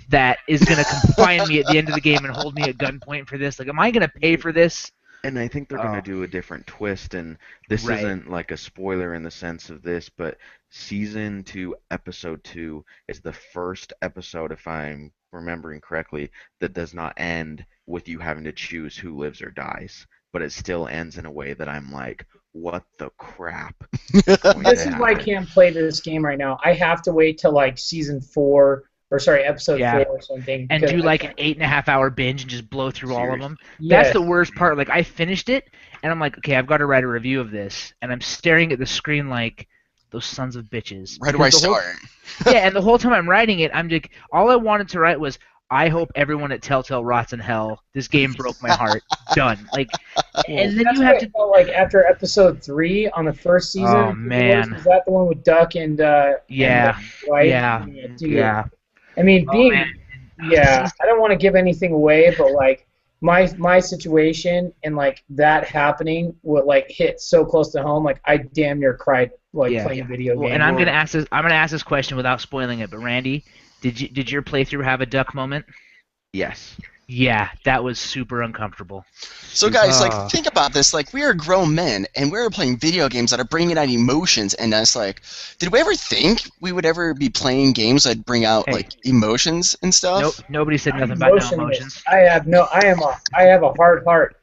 S2: that is gonna come find me at the end of the game and hold me at gunpoint for this? Like, am I gonna pay for this?
S3: And I think they're going to
S2: Oh,
S3: do a different twist, and this
S2: right.
S3: isn't like a spoiler in the sense of this, but season two, episode two is the first episode, if I'm remembering correctly, that does not end with you having to choose who lives or dies, but it still ends in a way that I'm like, what the crap is going to
S1: This is why I
S3: happen?
S1: can't play this game right now. I have to wait till like season 4 or sorry, episode
S2: Yeah.
S1: 4 or something
S2: And
S1: because
S2: do
S1: I
S2: like an
S1: can't.
S2: 8.5 hour binge and just blow through all of
S3: Seriously.
S2: them. That's
S1: Yes.
S2: the worst part. Like, I finished it, and I'm like, okay, I've got to write a review of this, and I'm staring at the screen like those sons of bitches.
S4: Where do I
S2: Because the whole
S4: start?
S2: yeah, and the whole time I'm writing it, I'm like, all I wanted to write was, I hope everyone at Telltale rots in hell. This game broke my heart. Done. Like,
S1: Well,
S2: and then
S1: that's
S2: you
S1: what
S2: have
S1: it
S2: to.
S1: felt like after episode 3 on the first season.
S2: Oh
S1: I think it was.
S2: man.
S1: Was that the one with Duck and the
S2: Yeah.
S1: wife?
S2: Yeah.
S1: Yeah, dude.
S2: Yeah.
S1: I mean,
S2: Oh man.
S1: yeah, I don't want to give anything away, but like my situation and like that happening would like hit so close to home. Like I damn near cried like
S2: Yeah.
S1: playing a video
S2: Well, and
S1: game.
S2: I'm gonna
S3: Well,
S2: ask this. I'm gonna ask this question without spoiling it. But Randy, did your playthrough have a duck moment?
S3: yes.
S2: Yeah, that was super uncomfortable.
S4: So
S3: Super.
S4: guys, like,
S2: Oh.
S4: think about this. Like, we are grown men, and we're playing video games that are bringing out emotions. And it's like, did we ever think we would ever be playing games that bring out
S2: Hey.
S4: like emotions and
S2: Nope.
S4: stuff?
S2: Nobody said
S1: I'm
S2: nothing about no
S1: emotionless.
S2: emotions.
S1: I have a hard heart.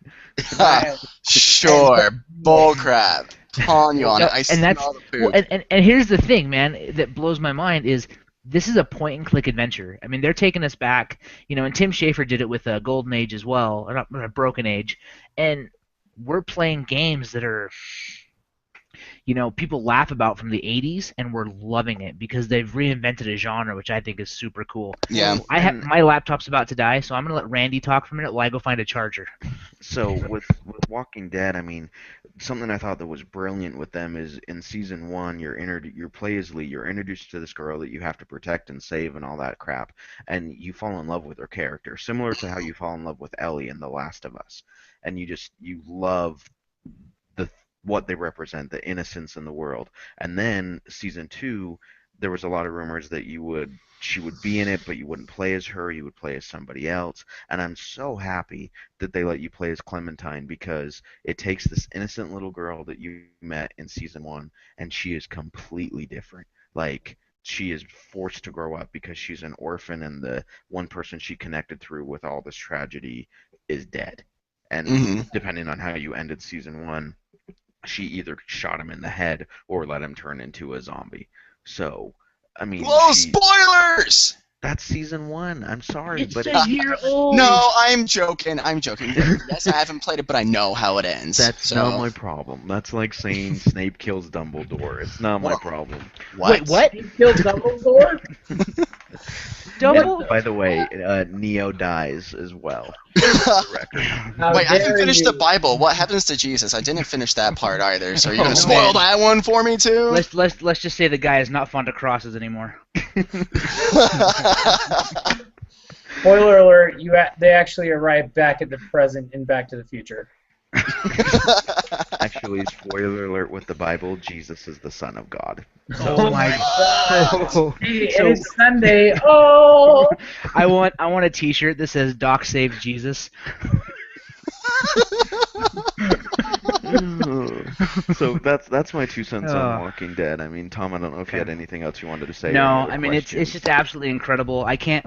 S1: I am,
S4: Sure, bullcrap. Calling you on
S2: No,
S4: it. I
S2: and that's
S4: smell the
S2: well,
S4: poop.
S2: and here's the thing, man, that blows my mind is this is a point and click adventure. I mean, they're taking us back, and Tim Schafer did it with Golden Age as well, or not Broken Age, and we're playing games that are people laugh about from the 80s, and we're loving it because they've reinvented a genre, which I think is super cool.
S4: Yeah.
S3: Well,
S2: I have
S3: and
S2: my laptop's about to die, so I'm gonna let Randy talk for a minute while I go find a charger.
S3: so with Walking Dead, I mean, something I thought that was brilliant with them is in season one, you're play as Lee, you're introduced to this girl that you have to protect and save and all that crap, and you fall in love with her character, similar to how you fall in love with Ellie in The Last of Us, and you love the what they represent, the innocence in the world. And then season two, there was a lot of rumors that she would be in it, but you wouldn't play as her, you would play as somebody else. And I'm so happy that they let you play as Clementine because it takes this innocent little girl that you met in season one, and she is completely different. Like she is forced to grow up because she's an orphan, and the one person she connected through with all this tragedy is dead. And
S4: Hmm.
S3: depending on how you ended season one, she either shot him in the head or let him turn into a zombie. So, I mean,
S4: Whoa, spoilers!
S3: That's season 1. I'm sorry,
S2: It's
S3: but
S2: a year old.
S4: No, I'm joking. Yes, I haven't played it, but I know how it ends.
S3: That's not my problem. That's like saying Snape kills Dumbledore. It's not my problem.
S2: Wait, what?
S1: He killed Dumbledore?
S3: By the way, Neo dies as well.
S1: How
S4: Wait, I
S1: dare
S4: haven't finished
S1: you.
S4: the Bible. What happens to Jesus? I didn't finish that part either. So you're
S3: Oh,
S4: gonna spoil
S3: man.
S4: that one for me too?
S2: Let's just say the guy is not fond of crosses anymore.
S1: Spoiler alert, they actually arrive back at the present in Back to the Future.
S3: Actually, spoiler alert with the Bible, Jesus is the Son of God.
S2: Oh my god.
S1: Hey, and it's Sunday. Oh!
S2: I want a T-shirt that says "Doc saves Jesus."
S3: So that's my 2 cents on Walking Dead. I mean, Tom, I don't know if you had anything else you wanted to say.
S2: No, I mean it's just absolutely incredible. I can't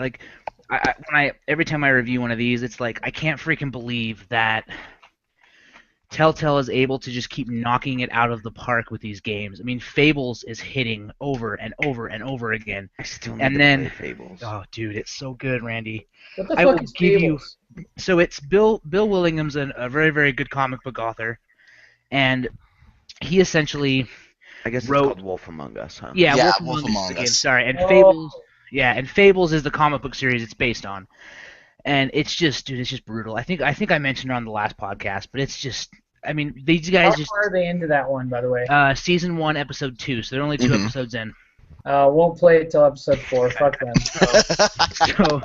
S2: every time I review one of these, it's like I can't freaking believe that Telltale is able to just keep knocking it out of the park with these games. I mean, Fables is hitting over and over and over again.
S3: I still need to play Fables.
S2: Oh, dude, it's so good, Randy.
S1: What the
S2: I
S1: fuck
S2: will
S1: is
S2: give
S1: Fables?
S2: So it's Bill Willingham's a very, very good comic book author, and he essentially
S3: I guess
S2: wrote,
S3: it's called Wolf Among Us, huh?
S2: Yeah,
S4: Wolf
S2: Wolf
S4: Among
S2: Us. Again,
S4: Us.
S2: sorry, and Fables. Yeah, and Fables is the comic book series it's based on, and it's just, dude, it's just brutal. I think I mentioned it on the last podcast, but it's just, I mean, these guys
S1: How far are they into that one, by the way?
S2: season 1, episode 2, so they're only 2 episodes in.
S1: Won't play it till episode 4. Fuck them.
S2: So,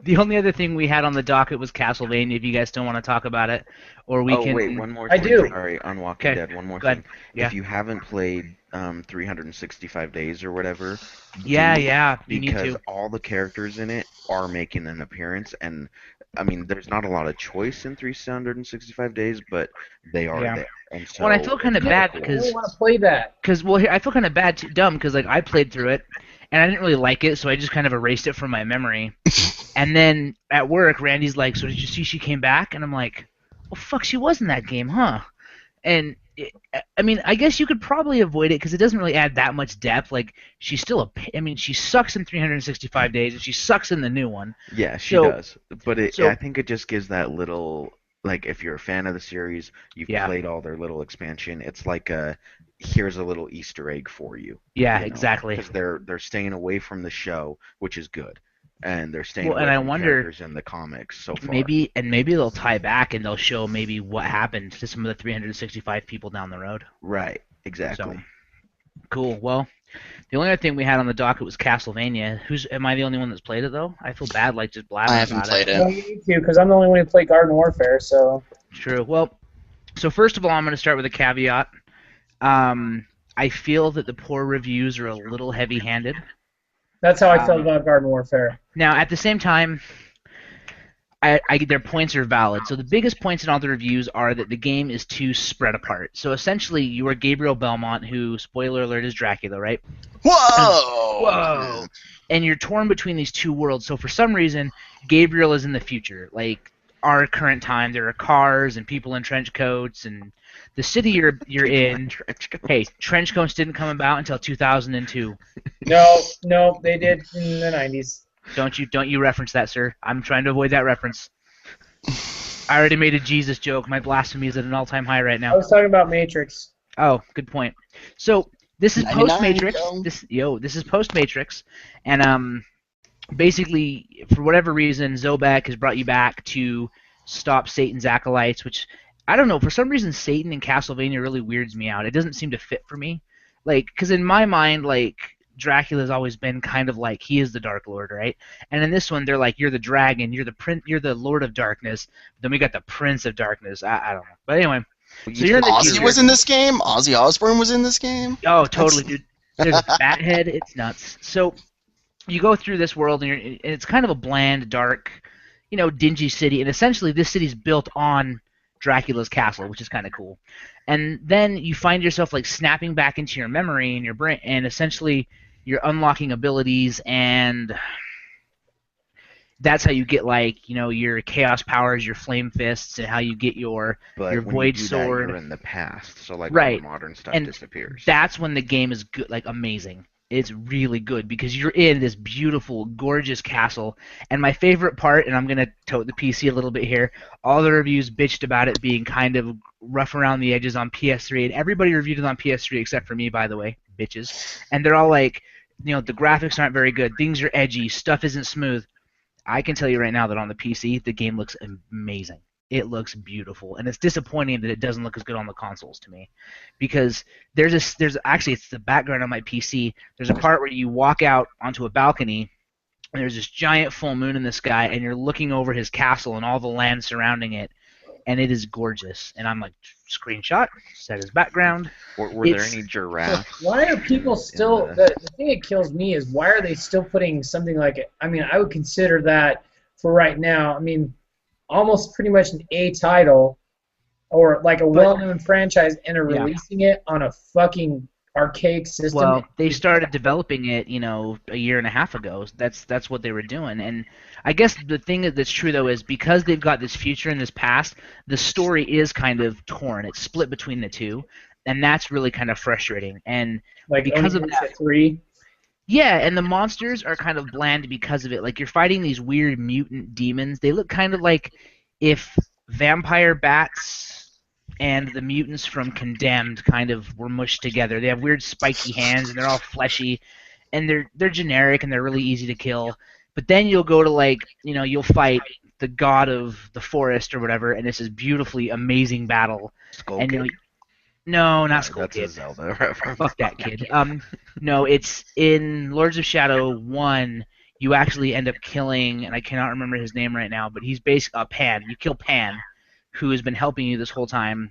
S2: the only other thing we had on the docket was Castlevania. If you guys don't want to talk about it, or we can.
S3: Oh wait, one more
S1: I
S3: thing.
S1: do.
S3: Sorry, on Walking Dead. One more
S2: Go
S3: thing.
S2: ahead. Yeah.
S3: If you haven't played 365 days or whatever,
S2: Yeah, you need
S3: because
S2: to.
S3: all the characters in it are making an appearance, and I mean, there's not a lot of choice in 365 days, but they are there. And so,
S2: well, I feel kind of bad
S1: I
S2: because
S1: don't want to play that.
S2: here I feel kind of dumb because like I played through it and I didn't really like it, so I just kind of erased it from my memory. And then at work, Randy's like, "So did you see she came back?" And I'm like, "Well, fuck, she was in that game, huh?" And I mean, I guess you could probably avoid it because it doesn't really add that much depth. Like, she's still I mean, she sucks in 365 days, and she sucks in the new one.
S3: Yeah, she does. But I think it just gives that little, like, if you're a fan of the series, you've played all their little expansion. It's like here's a little Easter egg for you.
S2: Yeah,
S3: you know?
S2: exactly.
S3: Because they're staying away from the show, which is good. And they're staying away
S2: and I
S3: from
S2: wonder,
S3: characters in the comics so far.
S2: Maybe they'll tie back and they'll show maybe what happened to some of the 365 people down the road.
S3: Right, exactly.
S2: So, cool. Well, the only other thing we had on the docket was Castlevania. Am I the only one that's played it though? I feel bad like just blabbing about it.
S4: I haven't played it.
S1: No, you need to, because I'm the only one who played Garden Warfare, so...
S2: True. Well, so first of all, I'm going to start with a caveat. I feel that the poor reviews are a little heavy-handed.
S1: That's how I felt about Garden Warfare.
S2: Now, at the same time, their points are valid. So the biggest points in all the reviews are that the game is too spread apart. So essentially, you are Gabriel Belmont, who, spoiler alert, is Dracula, right?
S4: Whoa!
S2: And you're torn between these two worlds. So for some reason, Gabriel is in the future, like our current time. There are cars and people in trench coats, and the city you're in. Hey, trench coats didn't come about until 2002.
S1: No, they did in the 90s.
S2: Don't you reference that, sir? I'm trying to avoid that reference. I already made a Jesus joke. My blasphemy is at an all-time high right
S1: I
S2: now.
S1: was talking about Matrix.
S2: Oh, good point. So this is
S4: 99,
S2: post-Matrix. This is post-Matrix, and basically, for whatever reason, Zobek has brought you back to stop Satan's acolytes, which, I don't know, for some reason Satan in Castlevania really weirds me out. It doesn't seem to fit for me. Like, because in my mind, like, Dracula's always been kind of like, he is the Dark Lord, right? And in this one, they're like, you're the dragon, you're the Lord of Darkness, then we got the Prince of Darkness. I don't know. But anyway, so you're in the
S4: Ozzy was in this game? Ozzy Osbourne was in this game?
S2: Oh, totally, dude. There's a Bathead. It's nuts. So you go through this world, and it's kind of a bland, dark, dingy city. And essentially, this city's built on Dracula's castle, which is kind of cool. And then you find yourself like snapping back into your memory and your brain, and essentially you're unlocking abilities, and that's how you get like your chaos powers, your flame fists, and how you get your
S3: But when you
S2: void
S3: do that,
S2: sword.
S3: you're in the past, so like all the
S2: Right.
S3: modern stuff
S2: And
S3: disappears.
S2: that's when the game is good, like amazing. It's really good because you're in this beautiful, gorgeous castle. And my favorite part, and I'm gonna tote the PC a little bit here, all the reviews bitched about it being kind of rough around the edges on PS3, and everybody reviewed it on PS3 except for me, by the way, bitches. And they're all like, the graphics aren't very good, things are edgy, stuff isn't smooth. I can tell you right now that on the PC, the game looks amazing. It looks beautiful, and it's disappointing that it doesn't look as good on the consoles to me, because there's actually it's the background on my PC. There's a part where you walk out onto a balcony, and there's this giant full moon in the sky, and you're looking over his castle and all the land surrounding it, and it is gorgeous. And I'm like, screenshot, set as background.
S3: Were there any giraffes?
S1: Why are people still?
S3: the-
S1: The thing that kills me is why are they still putting something like it? I mean, I would consider that for right now. I mean, almost pretty much an A title or like a well-known franchise, and are
S2: Yeah.
S1: releasing it on a fucking archaic system.
S2: Well, they started developing it, a year and a half ago. That's what they were doing. And I guess the thing that's true though is because they've got this future and this past, the story is kind of torn. It's split between the two, and that's really kind of frustrating. And
S1: like
S2: because of
S1: Onimusha
S2: that,
S1: 3.
S2: yeah, and the monsters are kind of bland because of it. Like you're fighting these weird mutant demons. They look kind of like if vampire bats and the mutants from Condemned kind of were mushed together. They have weird spiky hands and they're all fleshy, and they're generic and they're really easy to kill. But then you'll go to like you'll fight the god of the forest or whatever, and it's this beautifully amazing battle.
S3: Skull
S2: And
S3: Kid?
S2: no, not Skull
S3: That's a
S2: Kid.
S3: Zelda reference.
S2: Fuck that kid. No, it's in Lords of Shadow 1. You actually end up killing, and I cannot remember his name right now, but he's basically Pan. You kill Pan, who has been helping you this whole time,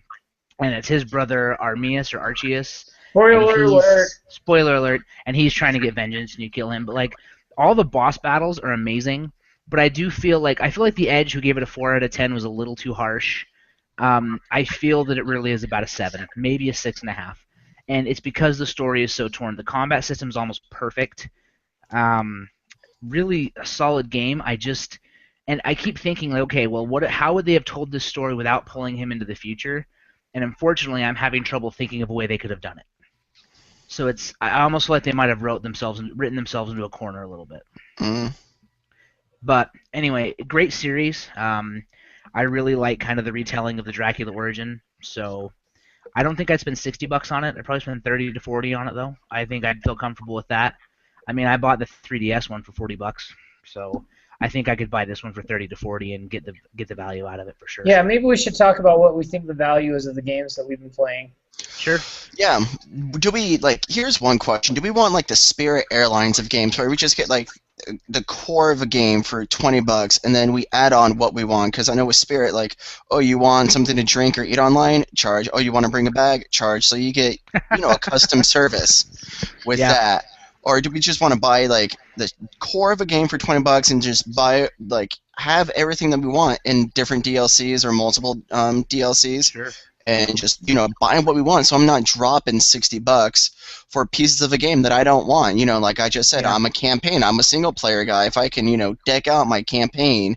S2: and it's his brother Armias or Archias.
S1: Spoiler alert.
S2: Spoiler alert! And he's trying to get vengeance, and you kill him. But like all the boss battles are amazing, but I feel like the Edge, who gave it a 4 out of 10, was a little too harsh. I feel that it really is about a 7, maybe a 6.5, and it's because the story is so torn. The combat system is almost perfect. Really a solid game. And I keep thinking, like, okay, well, how would they have told this story without pulling him into the future? And unfortunately, I'm having trouble thinking of a way they could have done it. So I almost feel like they might have written themselves into a corner a little bit.
S4: Mm.
S2: But anyway, great series. I really like kind of the retelling of the Dracula origin. So I don't think I'd spend $60 on it. I'd probably spend 30 to 40 on it though. I think I'd feel comfortable with that. I mean, I bought the 3DS one for $40, so I think I could buy this one for 30 to 40 and get the value out of it for sure.
S1: Yeah, maybe we should talk about what we think the value is of the games that we've been playing.
S2: Sure.
S4: Yeah. Do we here's one question. Do we want like the Spirit Airlines of games where we just get like the core of a game for $20 and then we add on what we want? Because I know with Spirit, like, oh, you want something to drink or eat online? Charge. Oh, you want to bring a bag? Charge. So you get, a custom service with that. Or do we just want to buy like the core of a game for $20 and just buy have everything that we want in different DLCs or multiple DLCs?
S2: Sure.
S4: And just buy what we want, so I'm not dropping $60 for pieces of a game that I don't want. Like I just said, I'm a campaign. I'm a single player guy. If I can deck out my campaign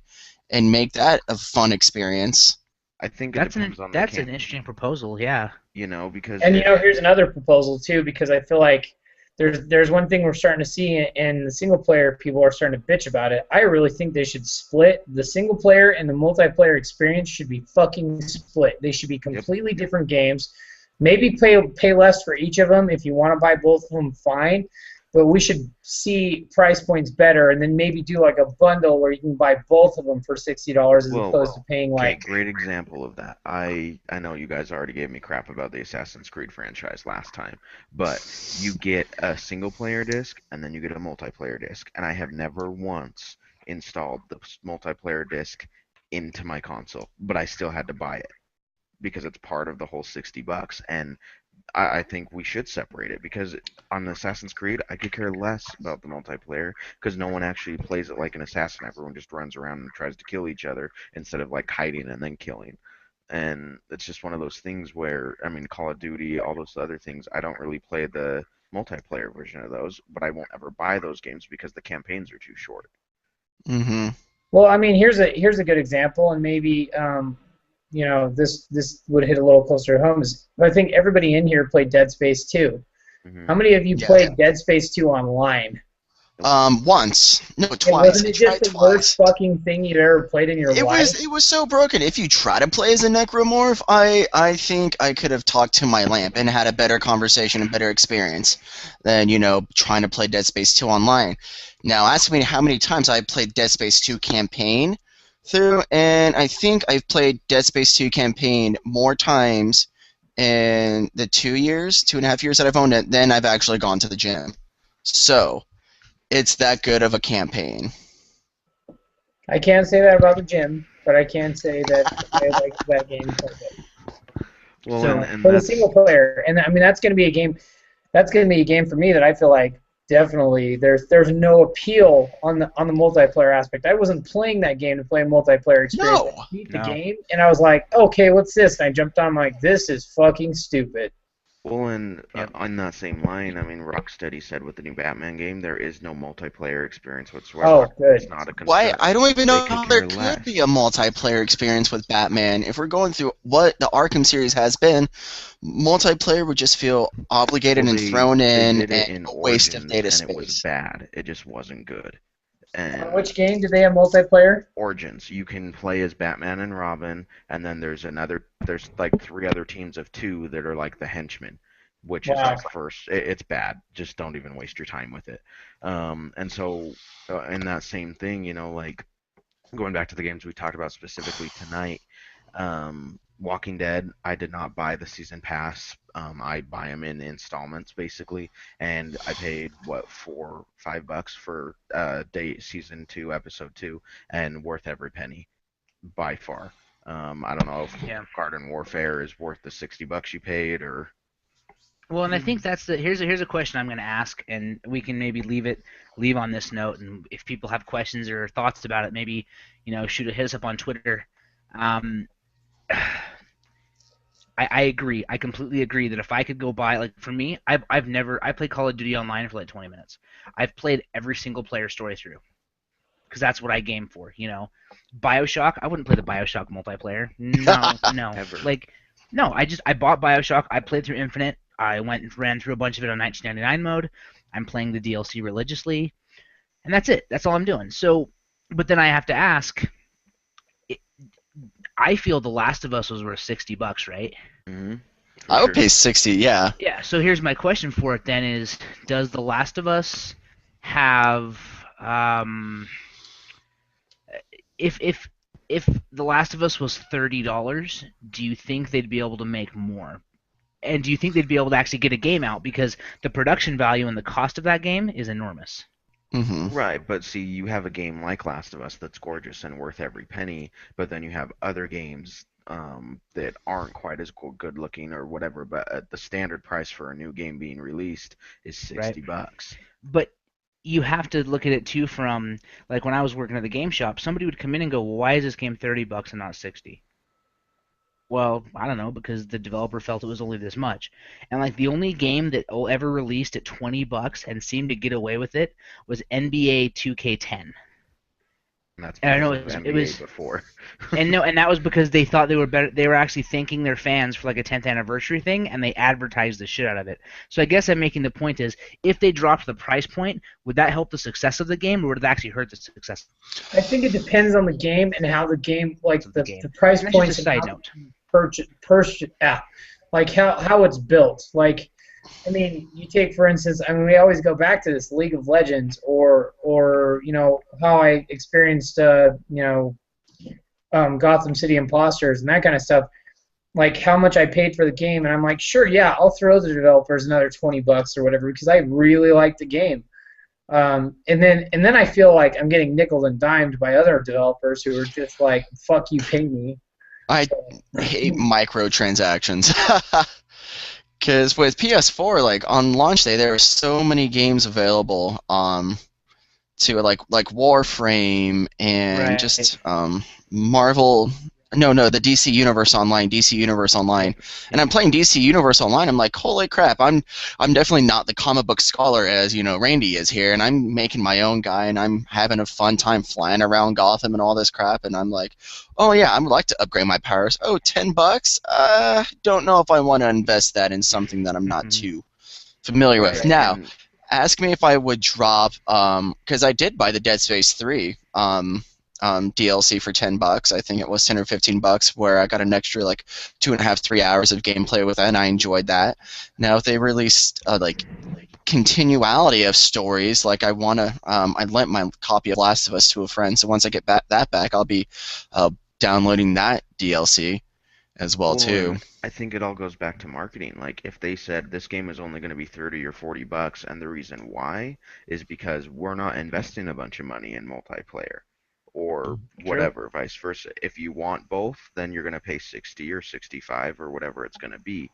S4: and make that a fun experience.
S3: I think it depends on the
S2: that's an interesting proposal. Yeah.
S3: Because
S1: here's another proposal too, because I feel like there's one thing we're starting to see in the single player. People are starting to bitch about it. I really think they should split the single player and the multiplayer experience. Should be fucking split. They should be completely different games. Maybe pay less for each of them. If you want to buy both of them, fine. But we should see price points better, and then maybe do like a bundle where you can buy both of them for $60 as opposed to paying like.
S3: Okay, great example of that. I know you guys already gave me crap about the Assassin's Creed franchise last time, but you get a single player disc and then you get a multiplayer disc, and I have never once installed the multiplayer disc into my console, but I still had to buy it because it's part of the whole $60, and I think we should separate it, because on Assassin's Creed, I could care less about the multiplayer because no one actually plays it like an assassin. Everyone just runs around and tries to kill each other instead of like hiding and then killing. And it's just one of those things where, I mean, Call of Duty, all those other things, I don't really play the multiplayer version of those, but I won't ever buy those games because the campaigns are too short.
S4: Mm-hmm.
S1: Well, I mean, here's a good example, and maybe this would hit a little closer to home. Is I think everybody in here played Dead Space 2.
S3: Hmm.
S1: How many of you
S4: Yeah.
S1: played Dead Space 2 online?
S4: Once. No,
S1: And
S4: twice.
S1: wasn't
S4: I
S1: it just
S4: tried
S1: the worst
S4: twice.
S1: fucking thing you've ever played in your
S4: It
S1: life?
S4: was so broken. If you try to play as a necromorph, I think I could have talked to my lamp and had a better conversation and better experience than trying to play Dead Space 2 online. Now ask me how many times I played Dead Space 2 campaign through, and I think I've played Dead Space 2 campaign more times in the 2.5 years that I've owned it than I've actually gone to the gym. So it's that good of a campaign.
S1: I can't say that about the gym, but I can say that I liked that game quite a bit.
S3: Well,
S2: So,
S3: and
S1: For the
S3: that's
S1: single player, and I mean that's going to be a game. That's going to be a game for me that I feel like definitely there's no appeal on the multiplayer aspect. I wasn't playing that game to play a multiplayer experience.
S4: No.
S1: I beat the
S2: No.
S1: game, and I was like, okay, what's this? And I jumped on like, this is fucking stupid.
S3: well, and
S2: Yep.
S3: on that same line, I mean, Rocksteady said with the new Batman game, there is no multiplayer experience
S1: Oh,
S3: whatsoever.
S1: good.
S3: It's not a concern.
S4: Why? I don't even know
S3: They could
S4: how there
S3: care
S4: could
S3: less.
S4: be a multiplayer experience with Batman. If we're going through what the Arkham series has been, multiplayer would just feel obligated
S3: Well,
S4: and thrown
S3: they
S4: in
S3: did it
S4: and
S3: in
S4: a waste of
S3: Origins,
S4: data
S3: and it was
S4: space.
S3: bad. It just wasn't good.
S1: On
S3: And
S1: which game did they have multiplayer?
S3: Origins, you can play as Batman and Robin, and then there's like 3 other teams of 2 that are like the henchmen, which is
S1: Wow.
S3: like it's bad. Just don't even waste your time with it. And so in that same thing, like going back to the games we talked about specifically tonight, Walking Dead, I did not buy the season pass. I buy them in installments basically, and I paid what $4-5 for season 2, episode 2, and worth every penny by far. I don't know if
S2: Yeah.
S3: Garden Warfare is worth the $60 you paid or.
S2: Well, and I think that's here's a question I'm going to ask, and we can maybe leave on this note, and if people have questions or thoughts about it, maybe hit us up on Twitter. Um, I agree. I completely agree that if I could go buy, like for me, I played Call of Duty online for like 20 minutes. I've played every single player story through because that's what I game for. BioShock, I wouldn't play the BioShock multiplayer. No.
S3: Ever.
S2: Like, no. I bought BioShock. I played through Infinite. I went and ran through a bunch of it on 1999 mode. I'm playing the DLC religiously, and that's it. That's all I'm doing. So, but then I have to ask. I feel The Last of Us was worth $60, right?
S3: Mm-hmm.
S4: I would pay 60, yeah.
S2: Yeah. So here's my question for it then: is does The Last of Us have if The Last of Us was $30, do you think they'd be able to make more? And do you think they'd be able to actually get a game out? Because the production value and the cost of that game is enormous.
S4: Hmm.
S3: Right, but see, you have a game like Last of Us that's gorgeous and worth every penny, but then you have other games that aren't quite as good looking or whatever, but the standard price for a new game being released is $60.
S2: But you have to look at it too from, like, when I was working at the game shop, somebody would come in and go, well, why is this game $30 and not 60? Well, I don't know, because the developer felt it was only this much. And like the only game that ever released at $20 and seemed to get away with it was NBA 2K10.
S3: And that's
S2: And I know
S3: because of
S2: it
S3: NBA
S2: was
S3: before.
S2: and that was because they thought they were better. They were actually thanking their fans for like a 10th anniversary thing, and they advertised the shit out of it. So I guess I'm making the point is, if they dropped the price point, would that help the success of the game, or would it actually hurt the success
S1: I think it depends on the game and how the game, like
S2: of the game?
S1: the price
S2: And that's
S1: points
S2: just a
S1: and
S2: side
S1: how
S2: note.
S1: like how it's built. Like, I mean, you take for instance, I mean, we always go back to this League of Legends or how I experienced Gotham City Imposters and that kind of stuff. Like how much I paid for the game, and I'm like, sure, yeah, I'll throw the developers another $20 or whatever because I really like the game. And then I feel like I'm getting nickel and dimed by other developers who are just like, fuck you, pay me.
S4: I hate microtransactions. Because with PS4, like on launch day, there are so many games available to like Warframe and
S2: Right.
S4: just Marvel No, the DC Universe Online, and I'm playing DC Universe Online. I'm like, holy crap! I'm definitely not the comic book scholar as Randy is here, and I'm making my own guy, and I'm having a fun time flying around Gotham and all this crap. And I'm like, oh yeah, I would like to upgrade my powers. Oh, $10? Don't know if I want to invest that in something that I'm not too familiar with.
S3: Right.
S4: Now,
S3: And
S4: ask me if I would drop, because I did buy the Dead Space 3 DLC for $10. I think it was 10 or $15, where I got an extra like 2.5, 3 hours of gameplay with it, and I enjoyed that. Now, if they released like continuality of stories, like I lent my copy of Last of Us to a friend, so once I get that back, I'll be downloading that DLC as well too.
S3: I think it all goes back to marketing. Like if they said this game is only going to be 30 or $40, and the reason why is because we're not investing a bunch of money in multiplayer or whatever, vice versa. If you want both, then you're going to pay 60 or 65 or whatever it's going to be.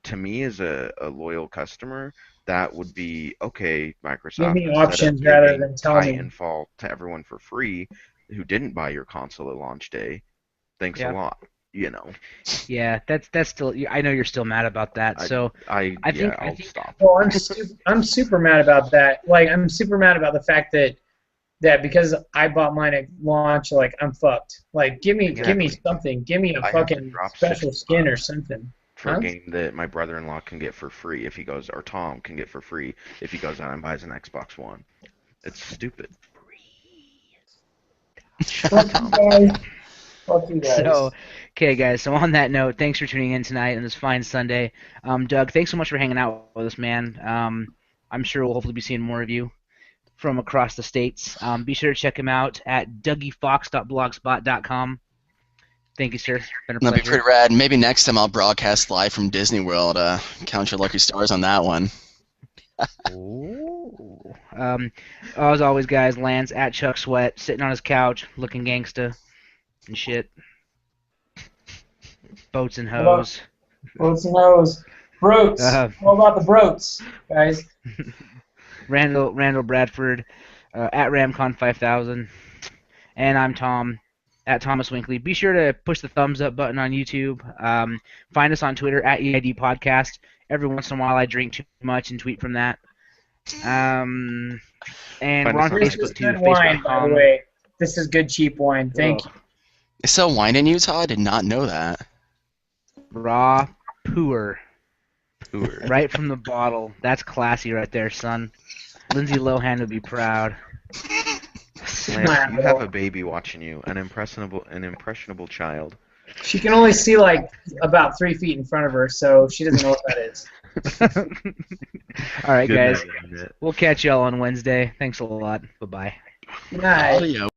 S3: To me, as a loyal customer, that would be okay.
S1: Give
S3: Microsoft,
S1: me
S3: instead of
S1: options rather
S3: giving
S1: than tell me.
S3: Titanfall to everyone for free who didn't buy your console at launch day, thanks a lot.
S2: Yeah, that's still. I know you're still mad about that. So I think
S3: stop.
S1: Well, I'm super mad about that. Like, I'm super mad about the fact that because I bought mine at launch, like I'm fucked. Like, give me something. Give me a fucking special skin or something.
S3: For a game that my brother-in-law can get for free if he goes, or Tom can get for free if he goes out and buys an Xbox One. It's stupid.
S1: Fuck you guys. Fuck you guys.
S2: So, okay, guys. So on that note, thanks for tuning in tonight on this fine Sunday. Doug, thanks so much for hanging out with us, man. I'm sure we'll hopefully be seeing more of you from across the states. Be sure to check him out at dougiefox.blogspot.com. Thank you, sir. Been a pleasure.
S4: That'd be pretty rad. Maybe next time I'll broadcast live from Disney World. Count your lucky stars on that one.
S2: Ooh. As always, guys, Lance at Chuck Sweat, sitting on his couch, looking gangsta and shit. Boats and hoes.
S1: Boats and hoes. Broats. All about the broats, guys.
S2: Randall Bradford, at Ramcon 5000, and I'm Tom, at Thomas Winkley. Be sure to push the thumbs up button on YouTube. Find us on Twitter at EID Podcast. Every once in a while I drink too much and tweet from that. And we're on Facebook too.
S1: Good wine, by the way. This is good cheap wine. Thank you.
S4: They sell wine in Utah? I did not know that.
S2: Raw poor. Right from the bottle. That's classy right there, son. Lindsay Lohan would be proud.
S3: Lance, you have a baby watching you, an impressionable child.
S1: She can only see like about 3 feet in front of her, so she doesn't know what that is.
S2: All right, guys. We'll catch y'all on Wednesday. Thanks a lot. Bye-bye.
S1: Good night.
S4: Audio.